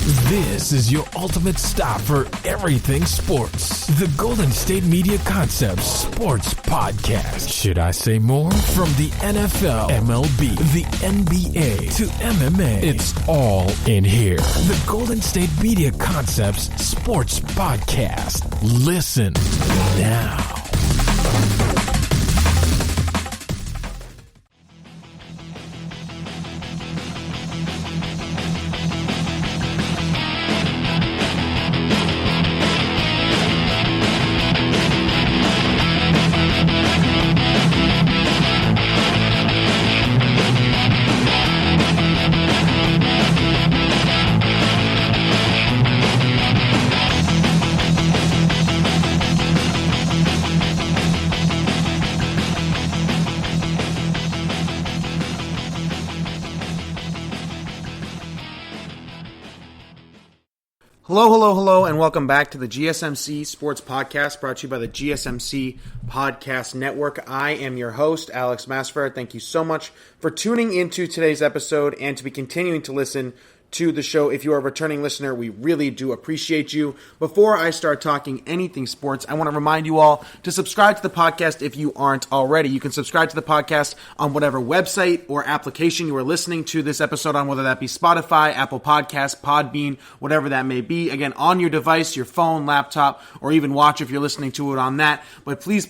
This is your ultimate stop for everything sports. The Golden State Media Concepts Sports Podcast. Should I say more? From the NFL, MLB, the NBA to MMA, it's all in here. The Golden State Media Concepts Sports Podcast. Listen now. Hello, and welcome back to the GSMC Sports Podcast, brought to you by the GSMC Podcast Network. I am your host, Alex Masfer. Thank you so much for tuning into today's episode and to be continuing to listen to the show. If you are a returning listener, we really do appreciate you. Before I start talking anything sports, I want to remind you all to subscribe to the podcast if you aren't already. You can subscribe to the podcast on whatever website or application you are listening to this episode on, whether that be Spotify, Apple Podcasts, Podbean, whatever that may be. Again, on your device, your phone, laptop, or even watch if you're listening to it on that. But please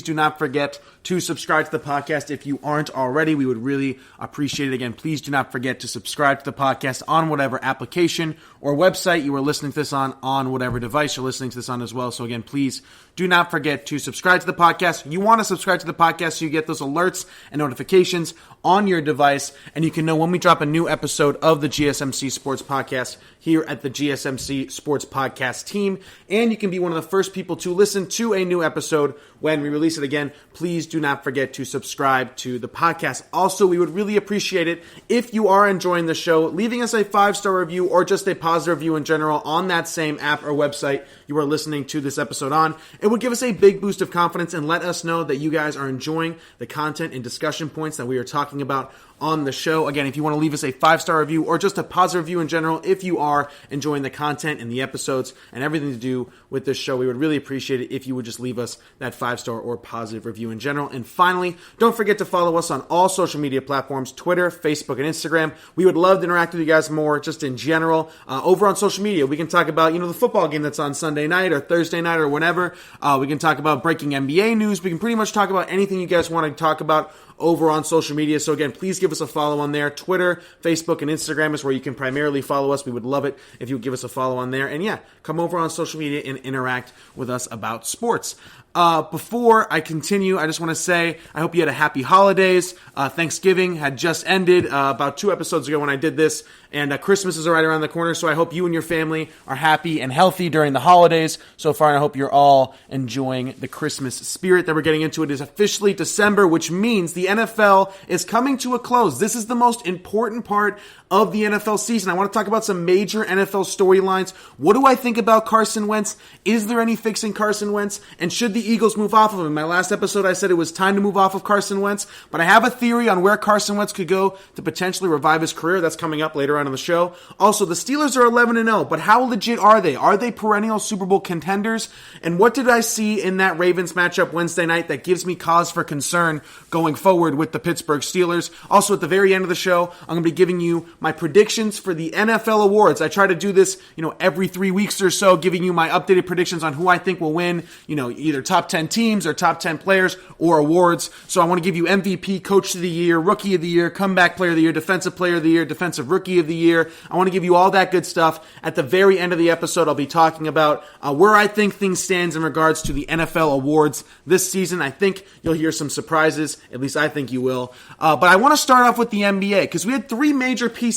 do not forget to subscribe to the podcast if you aren't already. We would really appreciate it. Again, please do not forget to subscribe to the podcast on whatever application or website you are listening to this on whatever device you're listening to this on as well. So again, please do not forget to subscribe to the podcast. You want to subscribe to the podcast so you get those alerts and notifications on your device, and you can know when we drop a new episode of the GSMC Sports Podcast here at the GSMC Sports Podcast team, and you can be one of the first people to listen to a new episode when we release it. Again, please do not forget to subscribe to the podcast. Also, we would really appreciate it if you are enjoying the show, leaving us a 5-star review or just a positive review in general on that same app or website you are listening to this episode on. It would give us a big boost of confidence and let us know that you guys are enjoying the content and discussion points that we are talking about on the show. Again, if you want to leave us a 5-star review or just a positive review in general, if you are enjoying the content and the episodes and everything to do with this show, we would really appreciate it if you would just leave us that 5-star or positive review in general. And finally, don't forget to follow us on all social media platforms, Twitter, Facebook, and Instagram. We would love to interact with you guys more just in general. Over on social media, we can talk about, the football game that's on Sunday night or Thursday night or whenever. We can talk about breaking NBA news. We can pretty much talk about anything you guys want to talk about over on social media. So again, please give us a follow on there. Twitter, Facebook, and Instagram is where you can primarily follow us. We would love it if you would give us a follow on there. And yeah, come over on social media and interact with us about sports. Before I continue, I just want to say I hope you had a happy holidays. Thanksgiving had just ended about 2 episodes ago when I did this, and Christmas is right around the corner, so I hope you and your family are happy and healthy during the holidays so far, and I hope you're all enjoying the Christmas spirit that we're getting into. It is officially December, which means the NFL is coming to a close. This is the most important part of the NFL season. I want to talk about some major NFL storylines. What do I think about Carson Wentz? Is there any fixing Carson Wentz? And should the Eagles move off of him? In my last episode, I said it was time to move off of Carson Wentz, but I have a theory on where Carson Wentz could go to potentially revive his career. That's coming up later on in the show. Also, the Steelers are 11-0, but how legit are they? Are they perennial Super Bowl contenders? And what did I see in that Ravens matchup Wednesday night that gives me cause for concern going forward with the Pittsburgh Steelers? Also, at the very end of the show, I'm going to be giving you my predictions for the NFL awards. I try to do this, every 3 weeks or so, giving you my updated predictions on who I think will win, either top 10 teams or top 10 players or awards. So I want to give you MVP, Coach of the Year, Rookie of the Year, Comeback Player of the Year, Defensive Player of the Year, Defensive Rookie of the Year. I want to give you all that good stuff. At the very end of the episode, I'll be talking about where I think things stand in regards to the NFL awards this season. I think you'll hear some surprises. At least I think you will. But I want to start off with the NBA because we had 3 major pieces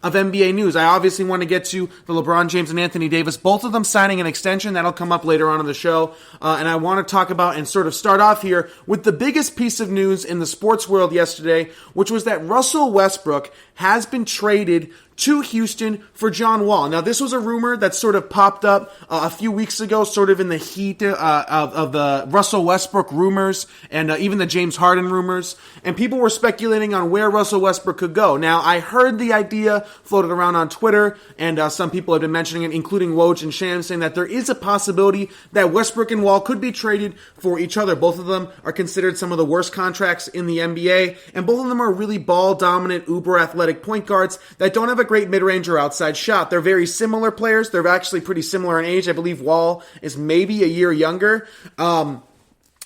of NBA news. I obviously want to get to the LeBron James and Anthony Davis, both of them signing an extension. That'll come up later on in the show. And I want to talk about and sort of start off here with the biggest piece of news in the sports world yesterday, which was that Russell Westbrook has been traded to Houston for John Wall. Now, this was a rumor that sort of popped up a few weeks ago, sort of in the heat of the Russell Westbrook rumors and even the James Harden rumors, and people were speculating on where Russell Westbrook could go. Now, I heard the idea floated around on Twitter, and some people have been mentioning it, including Woj and Sham, saying that there is a possibility that Westbrook and Wall could be traded for each other. Both of them are considered some of the worst contracts in the NBA, and both of them are really ball-dominant, uber-athletic point guards that don't have a great mid-range or outside shot. They're very similar players. They're actually pretty similar in age. I believe Wall is maybe a year younger.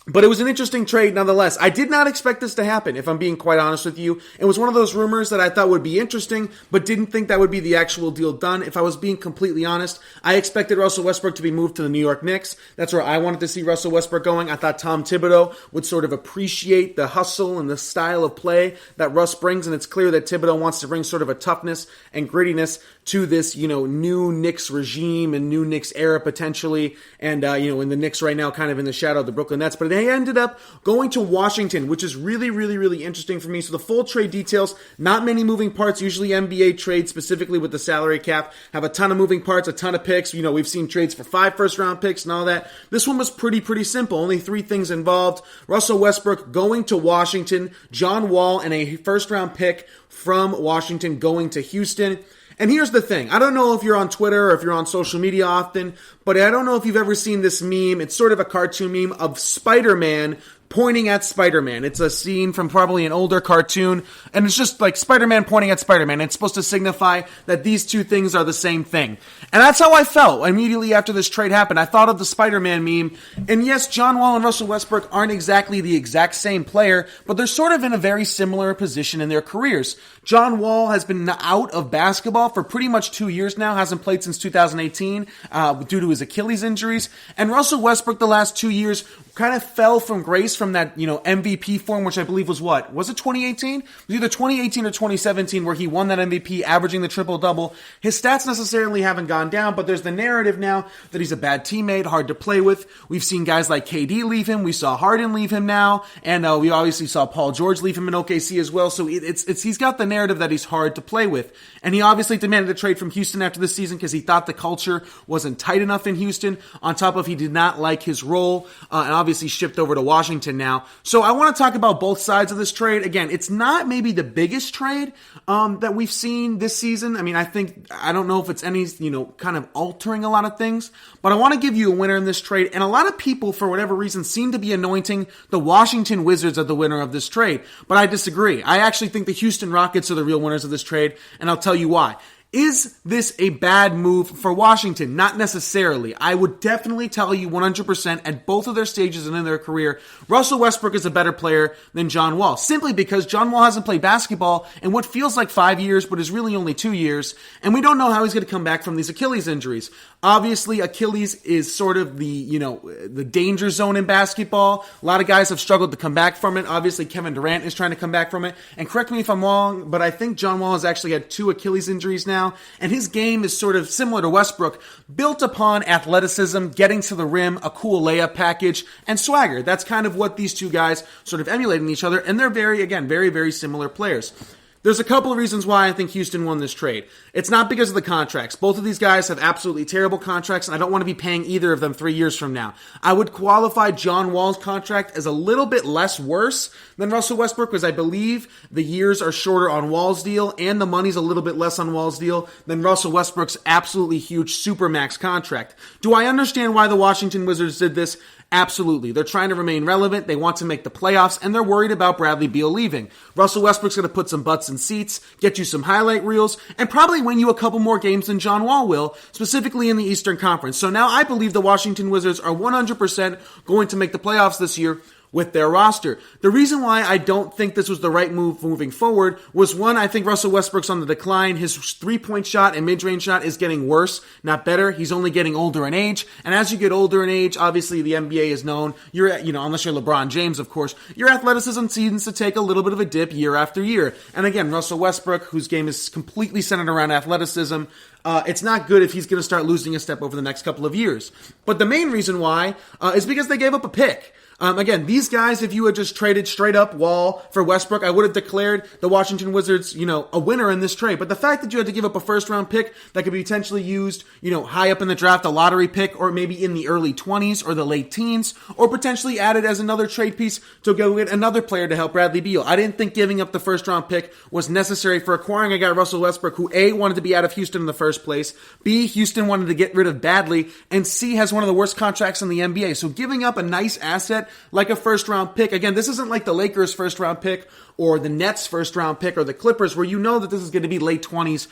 But it was an interesting trade nonetheless. I did not expect this to happen, if I'm being quite honest with you. It was one of those rumors that I thought would be interesting, but didn't think that would be the actual deal done. If I was being completely honest, I expected Russell Westbrook to be moved to the New York Knicks. That's where I wanted to see Russell Westbrook going. I thought Tom Thibodeau would sort of appreciate the hustle and the style of play that Russ brings, and it's clear that Thibodeau wants to bring sort of a toughness and grittiness to this, new Knicks regime and new Knicks era potentially, and, in the Knicks right now kind of in the shadow of the Brooklyn Nets, but they ended up going to Washington, which is really, really, really interesting for me. So the full trade details, not many moving parts. Usually NBA trades, specifically with the salary cap, have a ton of moving parts, a ton of picks. We've seen trades for 5 first-round picks and all that. This one was pretty simple. Only 3 things involved. Russell Westbrook going to Washington, John Wall, and a first-round pick from Washington going to Houston. And here's the thing. I don't know if you're on Twitter or if you're on social media often, but I don't know if you've ever seen this meme. It's sort of a cartoon meme of Spider-Man pointing at Spider-Man. It's a scene from probably an older cartoon, and it's just like Spider-Man pointing at Spider-Man. It's supposed to signify that these two things are the same thing. And that's how I felt immediately after this trade happened. I thought of the Spider-Man meme, and yes, John Wall and Russell Westbrook aren't exactly the exact same player, but they're sort of in a very similar position in their careers. John Wall has been out of basketball for pretty much 2 years now, hasn't played since 2018 due to his Achilles injuries, and Russell Westbrook the last 2 years kind of fell from grace from that, MVP form, which I believe was what? Was it 2018? It was either 2018 or 2017 where he won that MVP, averaging the triple-double. His stats necessarily haven't gone down, but there's the narrative now that he's a bad teammate, hard to play with. We've seen guys like KD leave him. We saw Harden leave him now, and we obviously saw Paul George leave him in OKC as well. So he's got the narrative that he's hard to play with. And he obviously demanded a trade from Houston after this season because he thought the culture wasn't tight enough in Houston, on top of he did not like his role, and obviously shipped over to Washington now. So I want to talk about both sides of this trade. Again, it's not maybe the biggest trade that we've seen this season. I mean, I don't know if it's any, kind of altering a lot of things, but I want to give you a winner in this trade. And a lot of people, for whatever reason, seem to be anointing the Washington Wizards as the winner of this trade. But I disagree. I actually think the Houston Rockets are the real winners of this trade, and I'll tell you why. Is this a bad move for Washington? Not necessarily. I would definitely tell you 100% at both of their stages and in their career, Russell Westbrook is a better player than John Wall, simply because John Wall hasn't played basketball in what feels like 5 years, but is really only 2 years, and we don't know how he's going to come back from these Achilles injuries. Obviously, Achilles is sort of the danger zone in basketball. A lot of guys have struggled to come back from it. Obviously, Kevin Durant is trying to come back from it. And correct me if I'm wrong, but I think John Wall has actually had 2 Achilles injuries now. And his game is sort of similar to Westbrook, built upon athleticism, getting to the rim, a cool layup package, and swagger. That's kind of what these two guys sort of emulate in each other, and they're very, very similar players. There's a couple of reasons why I think Houston won this trade. It's not because of the contracts. Both of these guys have absolutely terrible contracts, and I don't want to be paying either of them 3 years from now. I would qualify John Wall's contract as a little bit less worse than Russell Westbrook, because I believe the years are shorter on Wall's deal, and the money's a little bit less on Wall's deal than Russell Westbrook's absolutely huge supermax contract. Do I understand why the Washington Wizards did this? Absolutely. They're trying to remain relevant. They want to make the playoffs, and they're worried about Bradley Beal leaving. Russell Westbrook's going to put some butts in seats, get you some highlight reels, and probably win you a couple more games than John Wall will, specifically in the Eastern Conference. So now I believe the Washington Wizards are 100% going to make the playoffs this year with their roster. The reason why I don't think this was the right move moving forward was, one, I think Russell Westbrook's on the decline. His three-point shot and mid-range shot is getting worse, not better. He's only getting older in age. And as you get older in age, obviously the NBA is known, unless you're LeBron James, of course, your athleticism seems to take a little bit of a dip year after year. And again, Russell Westbrook, whose game is completely centered around athleticism, it's not good if he's going to start losing a step over the next couple of years. But the main reason why is because they gave up a pick. Again, these guys, if you had just traded straight up Wall for Westbrook, I would have declared the Washington Wizards, a winner in this trade. But the fact that you had to give up a first round pick that could be potentially used, high up in the draft, a lottery pick, or maybe in the early 20s or the late teens, or potentially added as another trade piece to go get another player to help Bradley Beal. I didn't think giving up the first round pick was necessary for acquiring a guy, Russell Westbrook, who A, wanted to be out of Houston in the first place, B, Houston wanted to get rid of badly, and C, has one of the worst contracts in the NBA. So giving up a nice asset like a first round pick, again, this isn't like the Lakers first round pick or the Nets first round pick or the Clippers where that this is going to be late 20s,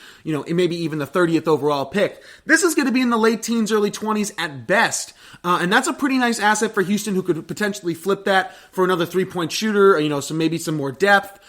maybe even the 30th overall pick. This is going to be in the late teens, early 20s at best. And that's a pretty nice asset for Houston, who could potentially flip that for another 3-point shooter, so maybe some more depth,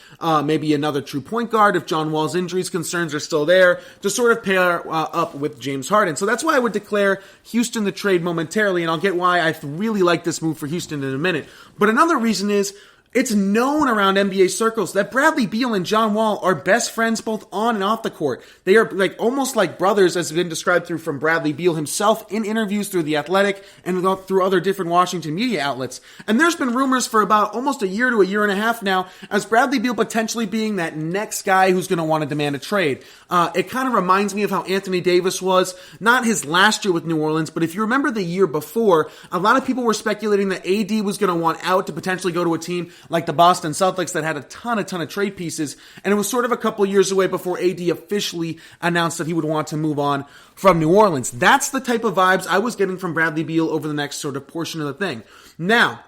maybe another true point guard if John Wall's injuries concerns are still there, to sort of pair up with James Harden. So that's why I would declare Houston the trade momentarily, and I'll get why I really like this move for Houston in a minute. But another reason is, it's known around NBA circles that Bradley Beal and John Wall are best friends both on and off the court. They are almost like brothers, as has been described from Bradley Beal himself in interviews through The Athletic and through other different Washington media outlets. And there's been rumors for about almost a year to a year and a half now as Bradley Beal potentially being that next guy who's going to want to demand a trade. It kind of reminds me of how Anthony Davis was, not his last year with New Orleans, but if you remember the year before, a lot of people were speculating that AD was going to want out to potentially go to a team like the Boston Celtics that had a ton of trade pieces, and it was sort of a couple years away before AD officially announced that he would want to move on from New Orleans. That's the type of vibes I was getting from Bradley Beal over the next sort of portion of the thing. Now,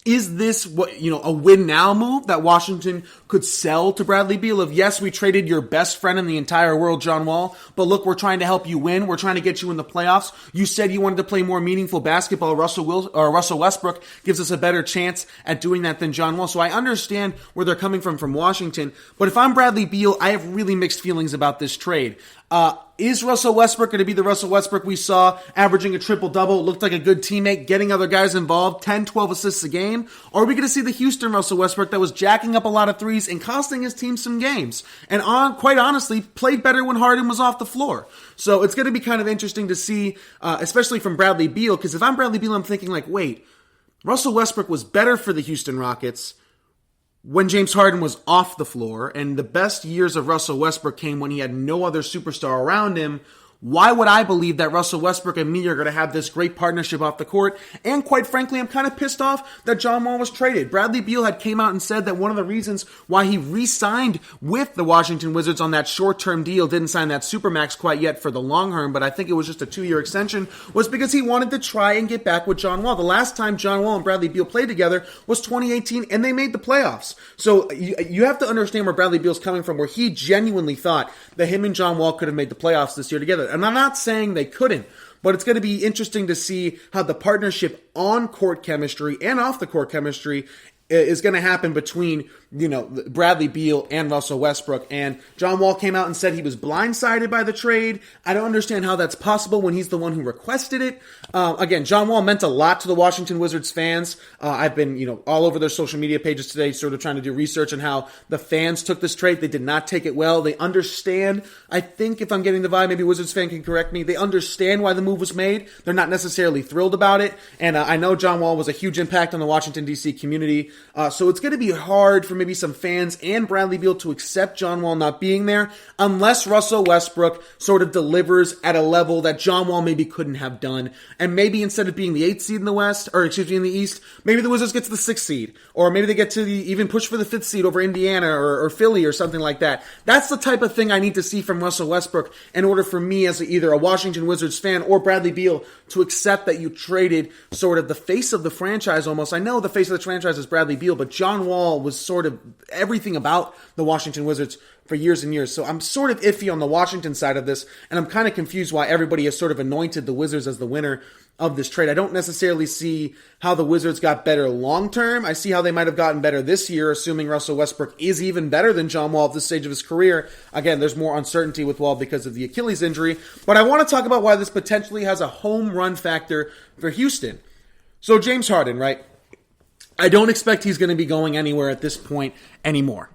is this a win now move that Washington could sell to Bradley Beal of, yes, we traded your best friend in the entire world, John Wall, but look, we're trying to help you win. We're trying to get you in the playoffs. You said you wanted to play more meaningful basketball. Russell Westbrook gives us a better chance at doing that than John Wall. So I understand where they're coming from Washington. But if I'm Bradley Beal, I have really mixed feelings about this trade. Is Russell Westbrook going to be the Russell Westbrook we saw averaging a triple-double, looked like a good teammate, getting other guys involved, 10, 12 assists a game? Or are we going to see the Houston Russell Westbrook that was jacking up a lot of threes and costing his team some games? And quite honestly, played better when Harden was off the floor. So it's going to be kind of interesting to see, especially from Bradley Beal, because if I'm Bradley Beal, I'm thinking wait, Russell Westbrook was better for the Houston Rockets when James Harden was off the floor, and the best years of Russell Westbrook came when he had no other superstar around him. Why would I believe that Russell Westbrook and me are going to have this great partnership off the court? And quite frankly, I'm kind of pissed off that John Wall was traded. Bradley Beal had came out and said that one of the reasons why he re-signed with the Washington Wizards on that short-term deal, didn't sign that Supermax quite yet for the long term, but I think it was just a 2-year extension, was because he wanted to try and get back with John Wall. The last time John Wall and Bradley Beal played together was 2018, and they made the playoffs. So you have to understand where Bradley Beal's coming from, where he genuinely thought that him and John Wall could have made the playoffs this year together. And I'm not saying they couldn't, but it's going to be interesting to see how the partnership on court chemistry and off the court chemistry is going to happen between, Bradley Beal and Russell Westbrook. And John Wall came out and said he was blindsided by the trade. I don't understand how that's possible when he's the one who requested it. Again, John Wall meant a lot to the Washington Wizards fans. I've been, all over their social media pages today, sort of trying to do research on how the fans took this trade. They did not take it well. They understand. I think if I'm getting the vibe, maybe Wizards fan can correct me. They understand why the move was made. They're not necessarily thrilled about it. And I know John Wall was a huge impact on the Washington, D.C. community. So it's going to be hard for maybe some fans and Bradley Beal to accept John Wall not being there unless Russell Westbrook sort of delivers at a level that John Wall maybe couldn't have done. And maybe instead of being the 8th seed in the West, or excuse me, in the East, maybe the Wizards get to the 6th seed. Or maybe they get to even push for the 5th seed over Indiana or Philly or something like that. That's the type of thing I need to see from Russell Westbrook in order for me as either a Washington Wizards fan or Bradley Beal to accept that you traded sort of the face of the franchise almost. I know the face of the franchise is Bradley Beal, but John Wall was sort of everything about the Washington Wizards for years and years. So I'm sort of iffy on the Washington side of this, and I'm kind of confused why everybody has sort of anointed the Wizards as the winner of this trade. I don't necessarily see how the Wizards got better long term. I see how they might have gotten better this year, assuming Russell Westbrook is even better than John Wall at this stage of his career. Again, there's more uncertainty with Wall because of the Achilles injury, but I want to talk about why this potentially has a home run factor for Houston. So James Harden, right? I don't expect he's going to be going anywhere at this point anymore.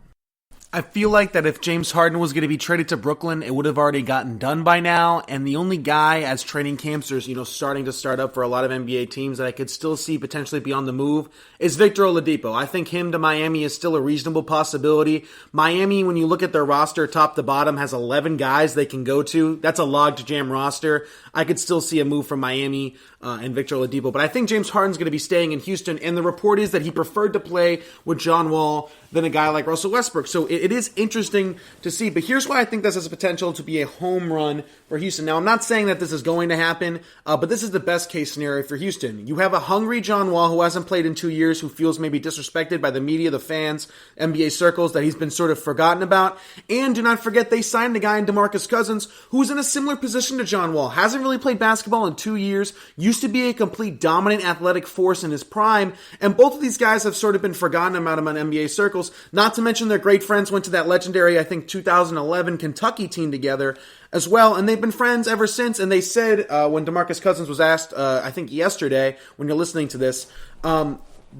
I feel like that if James Harden was going to be traded to Brooklyn, it would have already gotten done by now. And the only guy, as training camps are starting to start up for a lot of NBA teams, that I could still see potentially be on the move is Victor Oladipo. I think him to Miami is still a reasonable possibility. Miami, when you look at their roster top to bottom, has 11 guys they can go to. That's a log-to-jam roster. I could still see a move from Miami and Victor Oladipo. But I think James Harden's going to be staying in Houston. And the report is that he preferred to play with John Wall than a guy like Russell Westbrook. So it is interesting to see. But here's why I think this has the potential to be a home run for Houston. Now, I'm not saying that this is going to happen, but this is the best case scenario for Houston. You have a hungry John Wall who hasn't played in 2 years, who feels maybe disrespected by the media, the fans, NBA circles, that he's been sort of forgotten about. And do not forget, they signed a guy in DeMarcus Cousins who's in a similar position to John Wall. Hasn't really played basketball in 2 years, used to be a complete dominant athletic force in his prime, and both of these guys have sort of been forgotten about him on NBA circles. Not to mention their great friends went to that legendary, I think, 2011 Kentucky team together as well, and they've been friends ever since. And they said, when DeMarcus Cousins was asked, I think yesterday, when you're listening to this,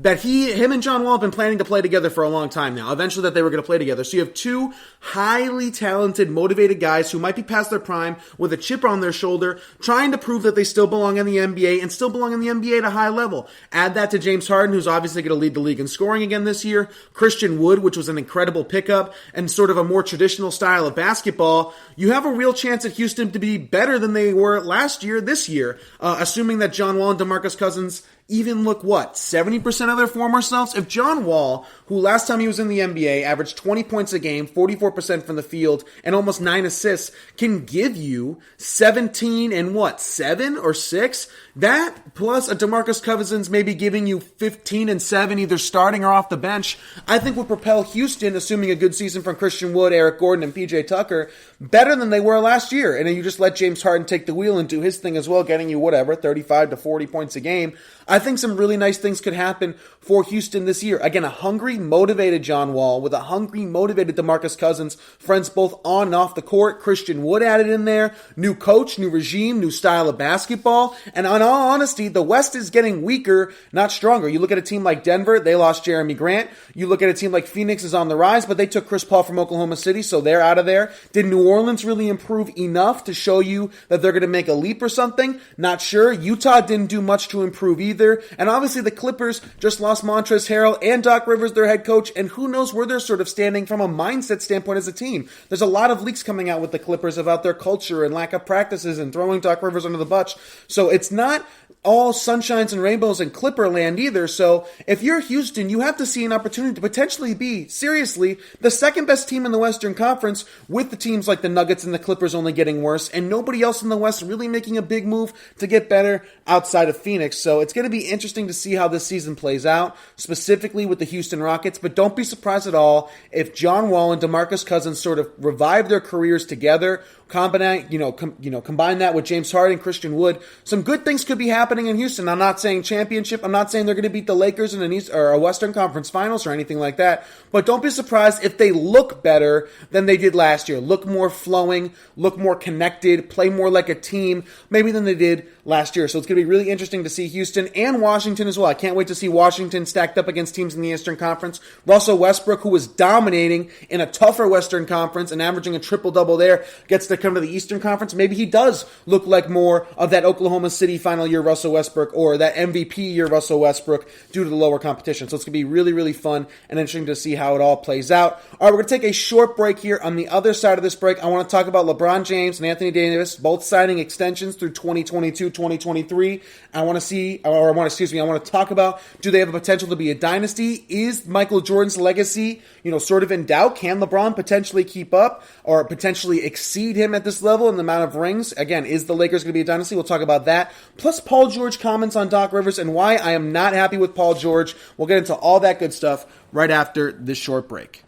that him and John Wall have been planning to play together for a long time now. Eventually that they were going to play together. So you have two highly talented, motivated guys who might be past their prime with a chip on their shoulder, trying to prove that they still belong in the NBA and still belong in the NBA at a high level. Add that to James Harden, who's obviously going to lead the league in scoring again this year. Christian Wood, which was an incredible pickup and sort of a more traditional style of basketball. You have a real chance at Houston to be better than they were last year, this year, assuming that John Wall and DeMarcus Cousins even look, 70% of their former selves? If John Wall, who last time he was in the NBA averaged 20 points a game, 44% from the field, and almost 9 assists, can give you 17 and 7 or 6? That plus a DeMarcus Cousins maybe giving you 15 and 7, either starting or off the bench, I think would propel Houston, assuming a good season from Christian Wood, Eric Gordon, and PJ Tucker, better than they were last year. And then you just let James Harden take the wheel and do his thing as well, getting you 35 to 40 points a game. I think some really nice things could happen for Houston this year. Again, a hungry, motivated John Wall with a hungry, motivated DeMarcus Cousins, friends both on and off the court. Christian Wood added in there, new coach, new regime, new style of basketball. And in all honesty, the West is getting weaker, not stronger. You look at a team like Denver, they lost Jeremy Grant. You look at a team like Phoenix is on the rise, but they took Chris Paul from Oklahoma City, so they're out of there. Did New Orleans really improve enough to show you that they're going to make a leap or something? Not sure. Utah didn't do much to improve either. And obviously the Clippers just lost Montrezl Harrell and Doc Rivers, their head coach, and who knows where they're sort of standing from a mindset standpoint as a team. There's a lot of leaks coming out with the Clippers about their culture and lack of practices and throwing Doc Rivers under the bus. So it's not all sunshines and rainbows in Clipper land either. So if you're Houston, you have to see an opportunity to potentially be, seriously, the second best team in the Western Conference, with the teams like the Nuggets and the Clippers only getting worse, and nobody else in the West really making a big move to get better outside of Phoenix. So it's going to be interesting to see how this season plays out, specifically with the Houston Rockets. But don't be surprised at all if John Wall and DeMarcus Cousins sort of revive their careers together. Combine that with James Harden, Christian Wood. Some good things could be happening in Houston. I'm not saying championship. I'm not saying they're going to beat the Lakers in an East or a Western Conference Finals or anything like that. But don't be surprised if they look better than they did last year. Look more flowing, look more connected, play more like a team, maybe than they did last year. So it's going to be really interesting to see Houston and Washington as well. I can't wait to see Washington stacked up against teams in the Eastern Conference. Russell Westbrook, who was dominating in a tougher Western Conference and averaging a triple-double there, gets to come to the Eastern Conference. Maybe he does look like more of that Oklahoma City final year Russell Westbrook or that MVP year Russell Westbrook due to the lower competition. So it's going to be really, really fun and interesting to see how it all plays out. All right, we're going to take a short break here. On the other side of this break, I want to talk about LeBron James and Anthony Davis both signing extensions through 2022-2023. I want to talk about, do they have a potential to be a dynasty? Is Michael Jordan's legacy, sort of in doubt? Can LeBron potentially keep up or potentially exceed him at this level in the amount of rings? Again, is the Lakers going to be a dynasty? We'll talk about that. Plus Paul George comments on Doc Rivers and why I am not happy with Paul George. We'll get into all that good stuff right after this short break.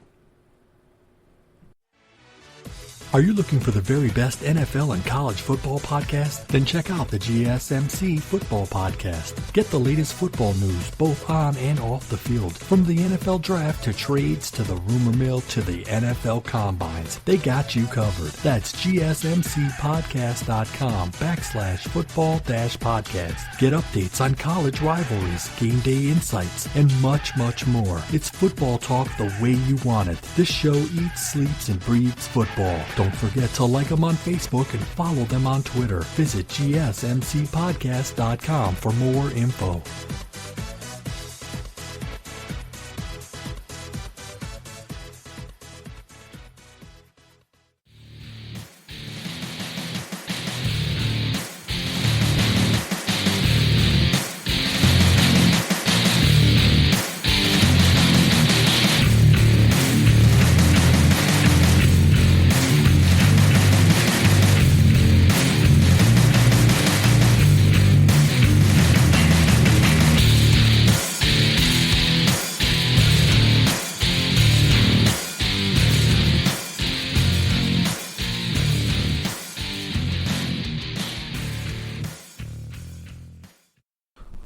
Are you looking for the very best NFL and college football podcast? Then check out the GSMC Football Podcast. Get the latest football news both on and off the field. From the NFL Draft to trades to the rumor mill to the NFL Combines. They got you covered. That's GSMCpodcast.com/football-podcast. Get updates on college rivalries, game day insights, and much, much more. It's football talk the way you want it. This show eats, sleeps, and breathes football. Don't forget to like them on Facebook and follow them on Twitter. Visit GSMCpodcast.com for more info.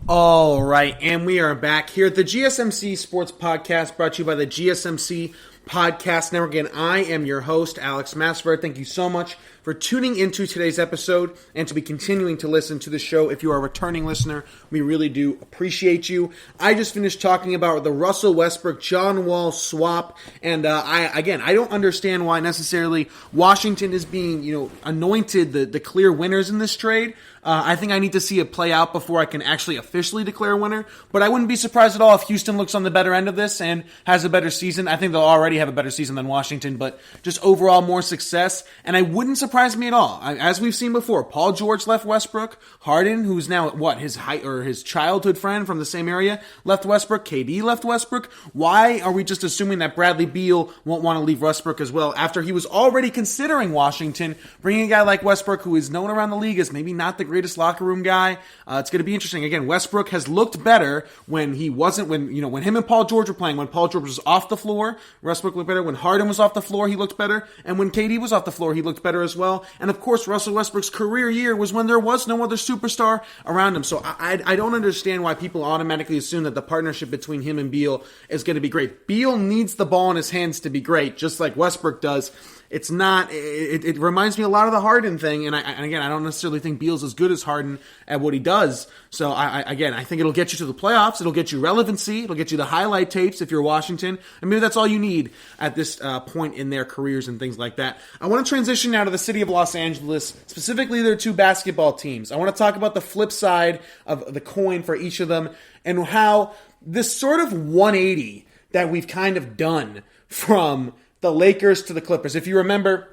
All right, and we are back here at the GSMC Sports Podcast, brought to you by the GSMC Podcast Network. And I am your host, Alex Masfer. Thank you so much for tuning into today's episode and to be continuing to listen to the show. If you are a returning listener, we really do appreciate you. I just finished talking about the Russell Westbrook, John Wall swap, and I don't understand why necessarily Washington is being, anointed the clear winners in this trade. I think I need to see it play out before I can actually officially declare a winner. But I wouldn't be surprised at all if Houston looks on the better end of this and has a better season. I think they'll already have a better season than Washington, but just overall more success. And I wouldn't surprise me at all. As we've seen before, Paul George left Westbrook. Harden, who's now his childhood friend from the same area, left Westbrook. KD left Westbrook. Why are we just assuming that Bradley Beal won't want to leave Westbrook as well after he was already considering Washington, bringing a guy like Westbrook who is known around the league as maybe not the greatest locker room guy? It's going to be interesting. Again, Westbrook has looked better when him and Paul George were playing. When Paul George was off the floor, Westbrook looked better. When Harden was off the floor, he looked better. And when KD was off the floor, he looked better as well. And of course, Russell Westbrook's career year was when there was no other superstar around him. So I don't understand why people automatically assume that the partnership between him and Beal is going to be great. Beal needs the ball in his hands to be great, just like Westbrook does. It's not. It reminds me a lot of the Harden thing, and again, I don't necessarily think Beal's as good as Harden at what he does. So I think it'll get you to the playoffs. It'll get you relevancy. It'll get you the highlight tapes if you're Washington, and maybe that's all you need at this point in their careers and things like that. I want to transition now to the city of Los Angeles, specifically their two basketball teams. I want to talk about the flip side of the coin for each of them and how this sort of 180 that we've kind of done from the Lakers to the Clippers. If you remember,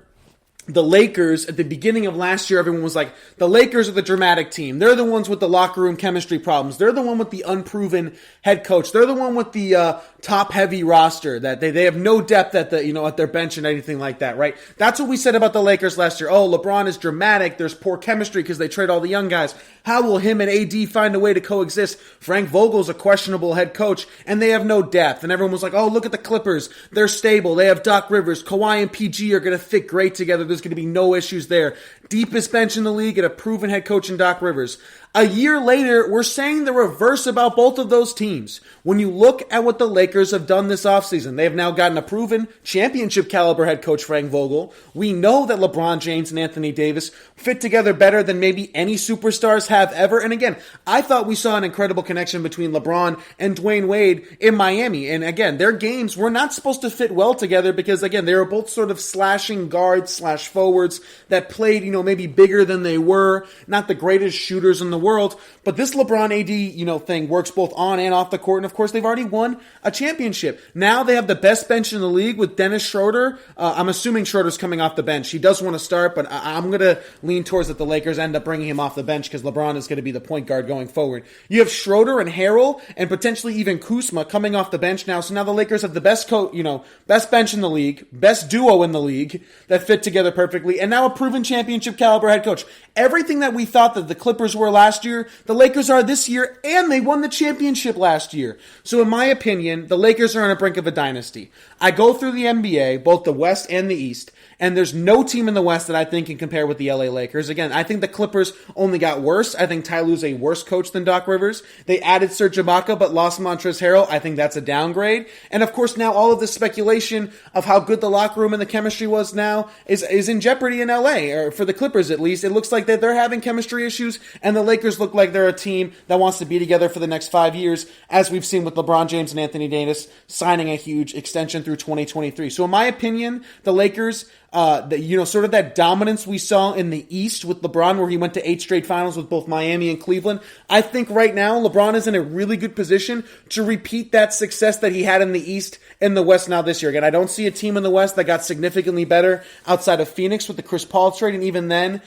the Lakers, at the beginning of last year, everyone was like, the Lakers are the dramatic team. They're the ones with the locker room chemistry problems. They're the one with the unproven head coach. They're the one with the top-heavy roster, that they have no depth at their bench and anything like that, right? That's what we said about the Lakers last year. Oh, LeBron is dramatic. There's poor chemistry because they trade all the young guys. How will him and AD find a way to coexist? Frank Vogel's a questionable head coach, and they have no depth. And everyone was like, oh, look at the Clippers. They're stable. They have Doc Rivers. Kawhi and PG are going to fit great together. There's going to be no issues there. Deepest bench in the league and a proven head coach in Doc Rivers. A year later, we're saying the reverse about both of those teams. When you look at what the Lakers have done this offseason, they have now gotten a proven championship caliber head coach, Frank Vogel. We know that LeBron James and Anthony Davis fit together better than maybe any superstars have ever. And again, I thought we saw an incredible connection between LeBron and Dwayne Wade in Miami. And again, their games were not supposed to fit well together because, again, they were both sort of slashing guards / forwards that played, maybe bigger than they were. Not the greatest shooters in the world, but this LeBron AD, thing works both on and off the court. And of course, they've already won a championship. Now they have the best bench in the league with Dennis Schroeder. I'm assuming Schroeder's coming off the bench. He does want to start, but I'm going to lean towards that the Lakers end up bringing him off the bench because LeBron is going to be the point guard going forward. You have Schroeder and Harrell and potentially even Kuzma coming off the bench now. So now the Lakers have the best best bench in the league, best duo in the league that fit together perfectly, and now a proven championship championship caliber head coach. Everything that we thought that the Clippers were last year, the Lakers are this year, and they won the championship last year. So in my opinion, the Lakers are on the brink of a dynasty. I go through the NBA, both the West and the East, and there's no team in the West that I think can compare with the LA Lakers. Again, I think the Clippers only got worse. I think Ty Lue's a worse coach than Doc Rivers. They added Serge Ibaka but lost Montrezl Harrell. I think that's a downgrade. And of course, now all of this speculation of how good the locker room and the chemistry was now is in jeopardy in LA, or for the Clippers at least. It looks like that they're having chemistry issues, and the Lakers look like they're a team that wants to be together for the next 5 years, as we've seen with LeBron James and Anthony Davis signing a huge extension through 2023. So in my opinion, the Lakers, sort of that dominance we saw in the East with LeBron, where he went to 8 straight finals with both Miami and Cleveland. I think right now LeBron is in a really good position to repeat that success that he had in the East and the West now this year. Again, I don't see a team in the West that got significantly better outside of Phoenix with the Chris Paul trade, and even then,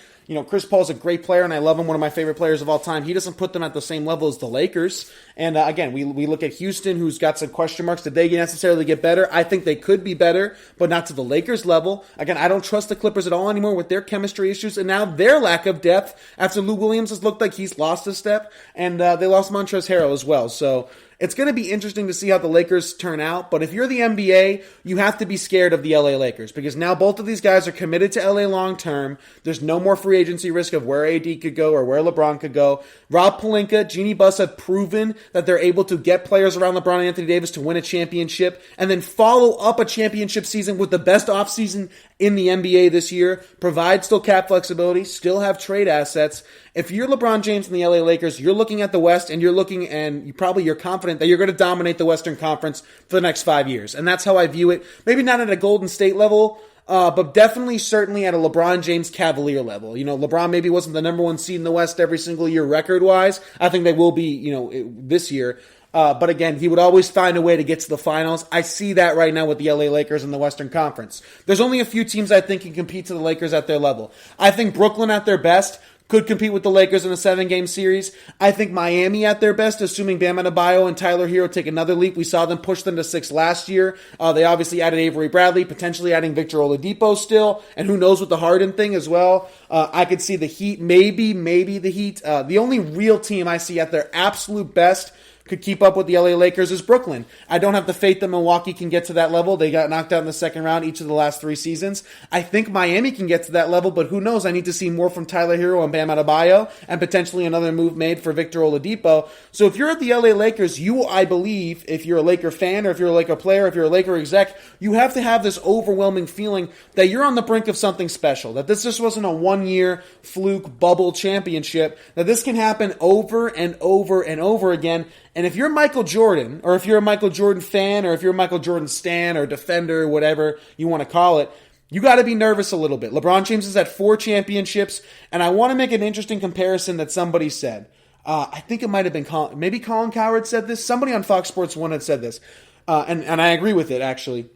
Chris Paul's a great player, and I love him, one of my favorite players of all time. He doesn't put them at the same level as the Lakers. And again, we look at Houston, who's got some question marks. Did they necessarily get better? I think they could be better, but not to the Lakers level. Again, I don't trust the Clippers at all anymore with their chemistry issues, and now their lack of depth after Lou Williams has looked like he's lost a step, and they lost Montrezl Harrell as well. So it's going to be interesting to see how the Lakers turn out, but if you're the NBA, you have to be scared of the LA Lakers, because now both of these guys are committed to LA long term. There's no more free agency risk of where AD could go or where LeBron could go. Rob Pelinka, Jeanie Buss have proven that they're able to get players around LeBron and Anthony Davis to win a championship, and then follow up a championship season with the best offseason in the NBA this year, provide still cap flexibility, still have trade assets. If you're LeBron James and the LA Lakers, you're looking at the West, and you're confident that you're going to dominate the Western Conference for the next 5 years. And that's how I view it. Maybe not at a Golden State level, but definitely, certainly at a LeBron James Cavalier level. LeBron maybe wasn't the number one seed in the West every single year record-wise. I think they will be, this year. But again, he would always find a way to get to the finals. I see that right now with the LA Lakers in the Western Conference. There's only a few teams I think can compete to the Lakers at their level. I think Brooklyn at their best could compete with the Lakers in a 7-game series. I think Miami at their best, assuming Bam Adebayo and Tyler Hero take another leap. We saw them push them to 6 last year. They obviously added Avery Bradley, potentially adding Victor Oladipo still, and who knows with the Harden thing as well. I could see the Heat, maybe the Heat. The only real team I see at their absolute best could keep up with the LA Lakers is Brooklyn. I don't have the faith that Milwaukee can get to that level. They got knocked out in the second round each of the last 3 seasons. I think Miami can get to that level, but who knows? I need to see more from Tyler Hero and Bam Adebayo, and potentially another move made for Victor Oladipo. So if you're at the LA Lakers, I believe, if you're a Laker fan, or if you're a Laker player, if you're a Laker exec, you have to have this overwhelming feeling that you're on the brink of something special, that this just wasn't a 1-year fluke bubble championship, that this can happen over and over and over again. And if you're Michael Jordan, or if you're a Michael Jordan fan, or if you're a Michael Jordan stan or defender, whatever you want to call it, you got to be nervous a little bit. LeBron James has had 4 championships, and I want to make an interesting comparison that somebody said. I think it might have been Colin Cowherd said this. Somebody on Fox Sports 1 had said this, and I agree with it, actually.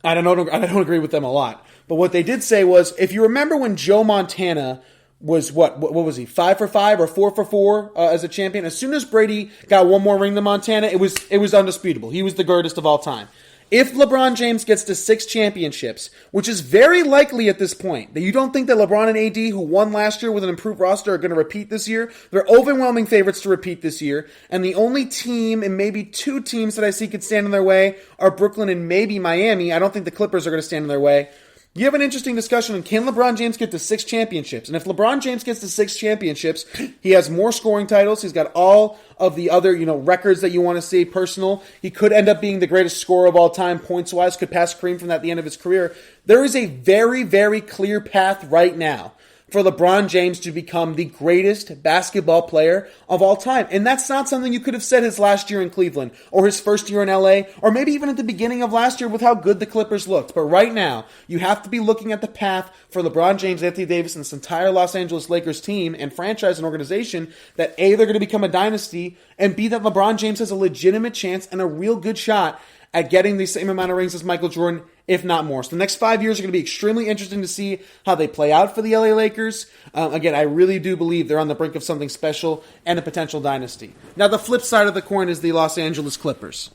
I don't agree with them a lot. But what they did say was, if you remember when Joe Montana was what was he, 5 for 5 or 4 for 4 as a champion? As soon as Brady got one more ring than Montana, it was undisputable. He was the greatest of all time. If LeBron James gets to 6 championships, which is very likely at this point, that you don't think that LeBron and AD, who won last year with an improved roster, are going to repeat this year, they're overwhelming favorites to repeat this year, and the only team, and maybe 2 teams that I see could stand in their way, are Brooklyn and maybe Miami. I don't think the Clippers are going to stand in their way. You have an interesting discussion on, can LeBron James get to 6 championships? And if LeBron James gets to 6 championships, he has more scoring titles. He's got all of the other, records that you want to see personal. He could end up being the greatest scorer of all time, points-wise, could pass Kareem from that at the end of his career. There is a very, very clear path right now for LeBron James to become the greatest basketball player of all time. And that's not something you could have said his last year in Cleveland, or his first year in LA, or maybe even at the beginning of last year with how good the Clippers looked. But right now, you have to be looking at the path for LeBron James, Anthony Davis, and this entire Los Angeles Lakers team and franchise and organization, that A, they're going to become a dynasty, and B, that LeBron James has a legitimate chance and a real good shot at getting the same amount of rings as Michael Jordan, if not more. So the next 5 years are going to be extremely interesting to see how they play out for the LA Lakers. Again, I really do believe they're on the brink of something special and a potential dynasty. Now, the flip side of the coin is the Los Angeles Clippers.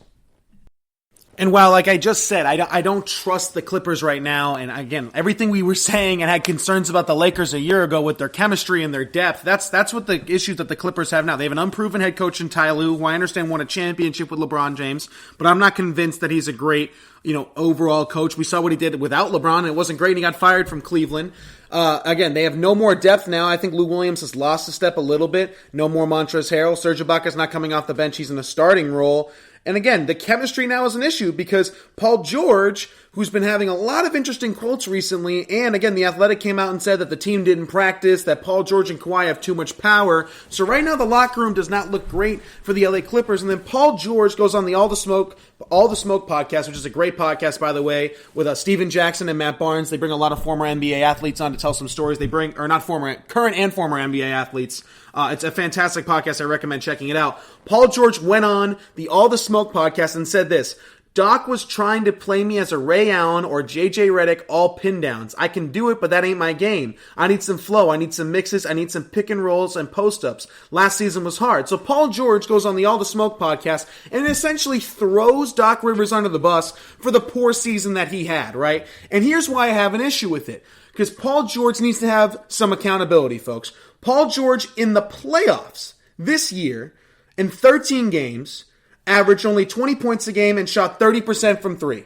And while, like I just said, I don't trust the Clippers right now, and again, everything we were saying and had concerns about the Lakers a year ago with their chemistry and their depth, that's what the issue that the Clippers have now. They have an unproven head coach in Ty Lue, who I understand won a championship with LeBron James, but I'm not convinced that he's a great, overall coach. We saw what he did without LeBron, and it wasn't great, and he got fired from Cleveland. Again, they have no more depth now. I think Lou Williams has lost a step a little bit. No more Montrezl Harrell. Serge Ibaka's not coming off the bench. He's in a starting role. And again, the chemistry now is an issue because Paul George, who's been having a lot of interesting quotes recently, and again, The Athletic came out and said that the team didn't practice, that Paul George and Kawhi have too much power. So right now, the locker room does not look great for the LA Clippers. And then Paul George goes on the All the Smoke podcast, which is a great podcast, by the way, with Steven Jackson and Matt Barnes. They bring a lot of former NBA athletes on to tell some stories. They bring, or not former, current and former NBA athletes. It's a fantastic podcast. I recommend checking it out. Paul George went on the All the Smoke podcast and said this: Doc was trying to play me as a Ray Allen or JJ Redick, all pin downs. I can do it, but that ain't my game. I need some flow. I need some mixes. I need some pick and rolls and post ups. Last season was hard. So Paul George goes on the All the Smoke podcast and essentially throws Doc Rivers under the bus for the poor season that he had, right? And here's why I have an issue with it. Because Paul George needs to have some accountability, folks. Paul George in the playoffs this year, in 13 games, averaged only 20 points a game and shot 30% from three.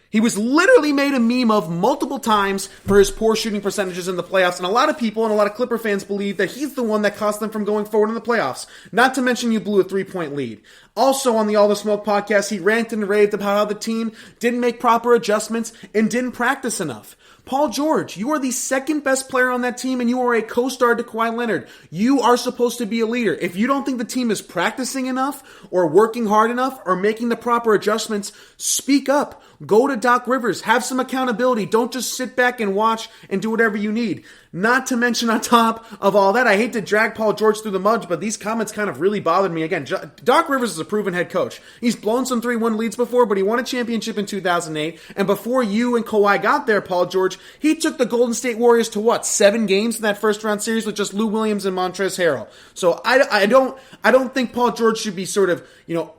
He was literally made a meme of multiple times for his poor shooting percentages in the playoffs, and a lot of people and a lot of Clipper fans believe that he's the one that cost them from going forward in the playoffs. Not to mention you blew a 3-point lead. Also on the All the Smoke podcast, he ranted and raved about how the team didn't make proper adjustments and didn't practice enough. Paul George, you are the second best player on that team and you are a co-star to Kawhi Leonard. You are supposed to be a leader. If you don't think the team is practicing enough or working hard enough or making the proper adjustments, speak up. Go to Doc Rivers. Have some accountability. Don't just sit back and watch and do whatever you need. Not to mention on top of all that, I hate to drag Paul George through the mud, but these comments kind of really bothered me. Again, Doc Rivers is a proven head coach. He's blown some 3-1 leads before, but he won a championship in 2008. And before you and Kawhi got there, Paul George, he took the Golden State Warriors to what? 7 games in that first round series with just Lou Williams and Montrezl Harrell. So I don't think Paul George should be sort of,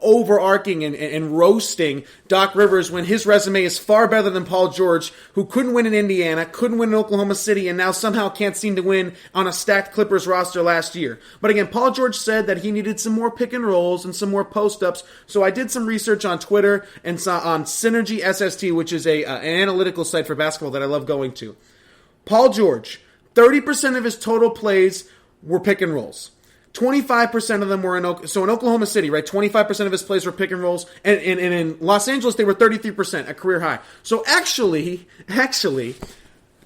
overarching and roasting Doc Rivers when his resume is far better than Paul George, who couldn't win in Indiana, couldn't win in Oklahoma City, and now somehow can't seem to win on a stacked Clippers roster last year. But again, Paul George said that he needed some more pick and rolls and some more post-ups, so I did some research on Twitter and saw on Synergy SST, which is an analytical site for basketball that I love going to. Paul George, 30% of his total plays were pick and rolls. 25% of them were in Oklahoma City, right? 25% of his plays were pick and rolls, and in Los Angeles they were 33%, a career high. So actually,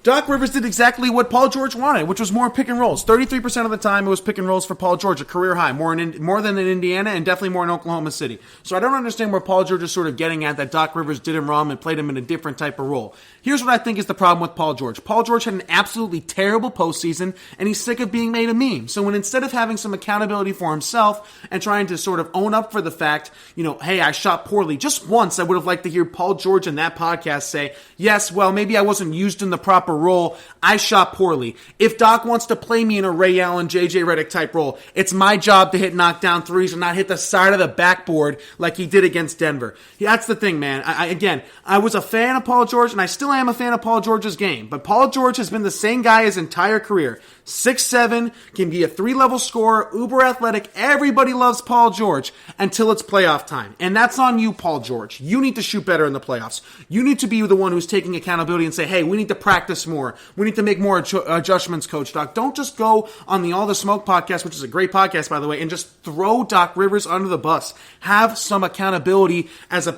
Doc Rivers did exactly what Paul George wanted, which was more pick and rolls. 33% of the time it was pick and rolls for Paul George, a career high, more than in Indiana and definitely more in Oklahoma City. So I don't understand where Paul George is sort of getting at that Doc Rivers did him wrong and played him in a different type of role. Here's what I think is the problem with Paul George. Paul George had an absolutely terrible postseason, and he's sick of being made a meme. So when instead of having some accountability for himself and trying to sort of own up for the fact, hey, I shot poorly, just once I would have liked to hear Paul George in that podcast say, yes, well, maybe I wasn't used in the proper role. I shot poorly. If Doc wants to play me in a Ray Allen, JJ Redick type role, it's my job to hit knockdown threes and not hit the side of the backboard like he did against Denver. That's the thing, man. I was a fan of Paul George, and I still am a fan of Paul George's game. But Paul George has been the same guy his entire career. 6'7", can be a 3-level scorer, uber athletic. Everybody loves Paul George until it's playoff time. And that's on you, Paul George. You need to shoot better in the playoffs. You need to be the one who's taking accountability and say, hey, we need to practice more. We need to make more adjustments, Coach Doc. Don't just go on the All the Smoke podcast, which is a great podcast, by the way, and just throw Doc Rivers under the bus. Have some accountability as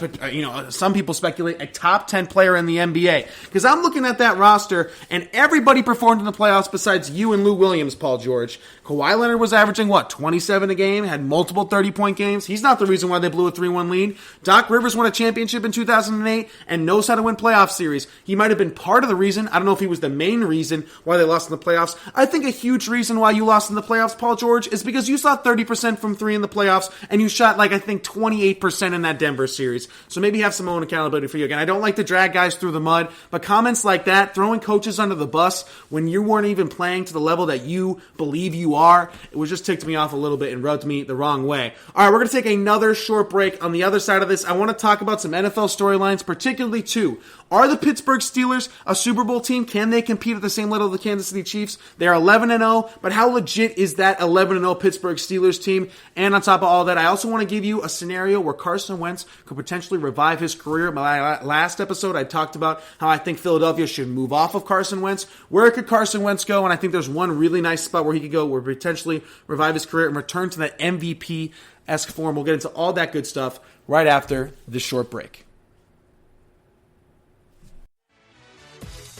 some people speculate, a top 10 player in the NBA. Because I'm looking at that roster, and everybody performed in the playoffs besides you and Lou Williams, Paul George. Kawhi Leonard was averaging, 27 a game, had multiple 30-point games. He's not the reason why they blew a 3-1 lead. Doc Rivers won a championship in 2008 and knows how to win playoff series. He might have been part of the reason. I don't know if he was the main reason why they lost in the playoffs. I think a huge reason why you lost in the playoffs, Paul George, is because you saw 30% from 3 in the playoffs, and you shot, 28% in that Denver series. So maybe have some own accountability for you. Again, I don't like to drag guys through the mud, but comments like that, throwing coaches under the bus when you weren't even playing to the level that you believe you are. It was just ticked me off a little bit and rubbed me the wrong way. All right, we're going to take another short break. On the other side of this, I want to talk about some NFL storylines, particularly two. Are the Pittsburgh Steelers a Super Bowl team? Can they compete at the same level of the Kansas City Chiefs? They are 11-0, but how legit is that 11-0 Pittsburgh Steelers team? And on top of all that, I also want to give you a scenario where Carson Wentz could potentially revive his career. In my last episode, I talked about how I think Philadelphia should move off of Carson Wentz. Where could Carson Wentz go? And I think there's one really nice spot where he could go, where potentially revive his career and return to that MVP-esque form. We'll get into all that good stuff right after this short break.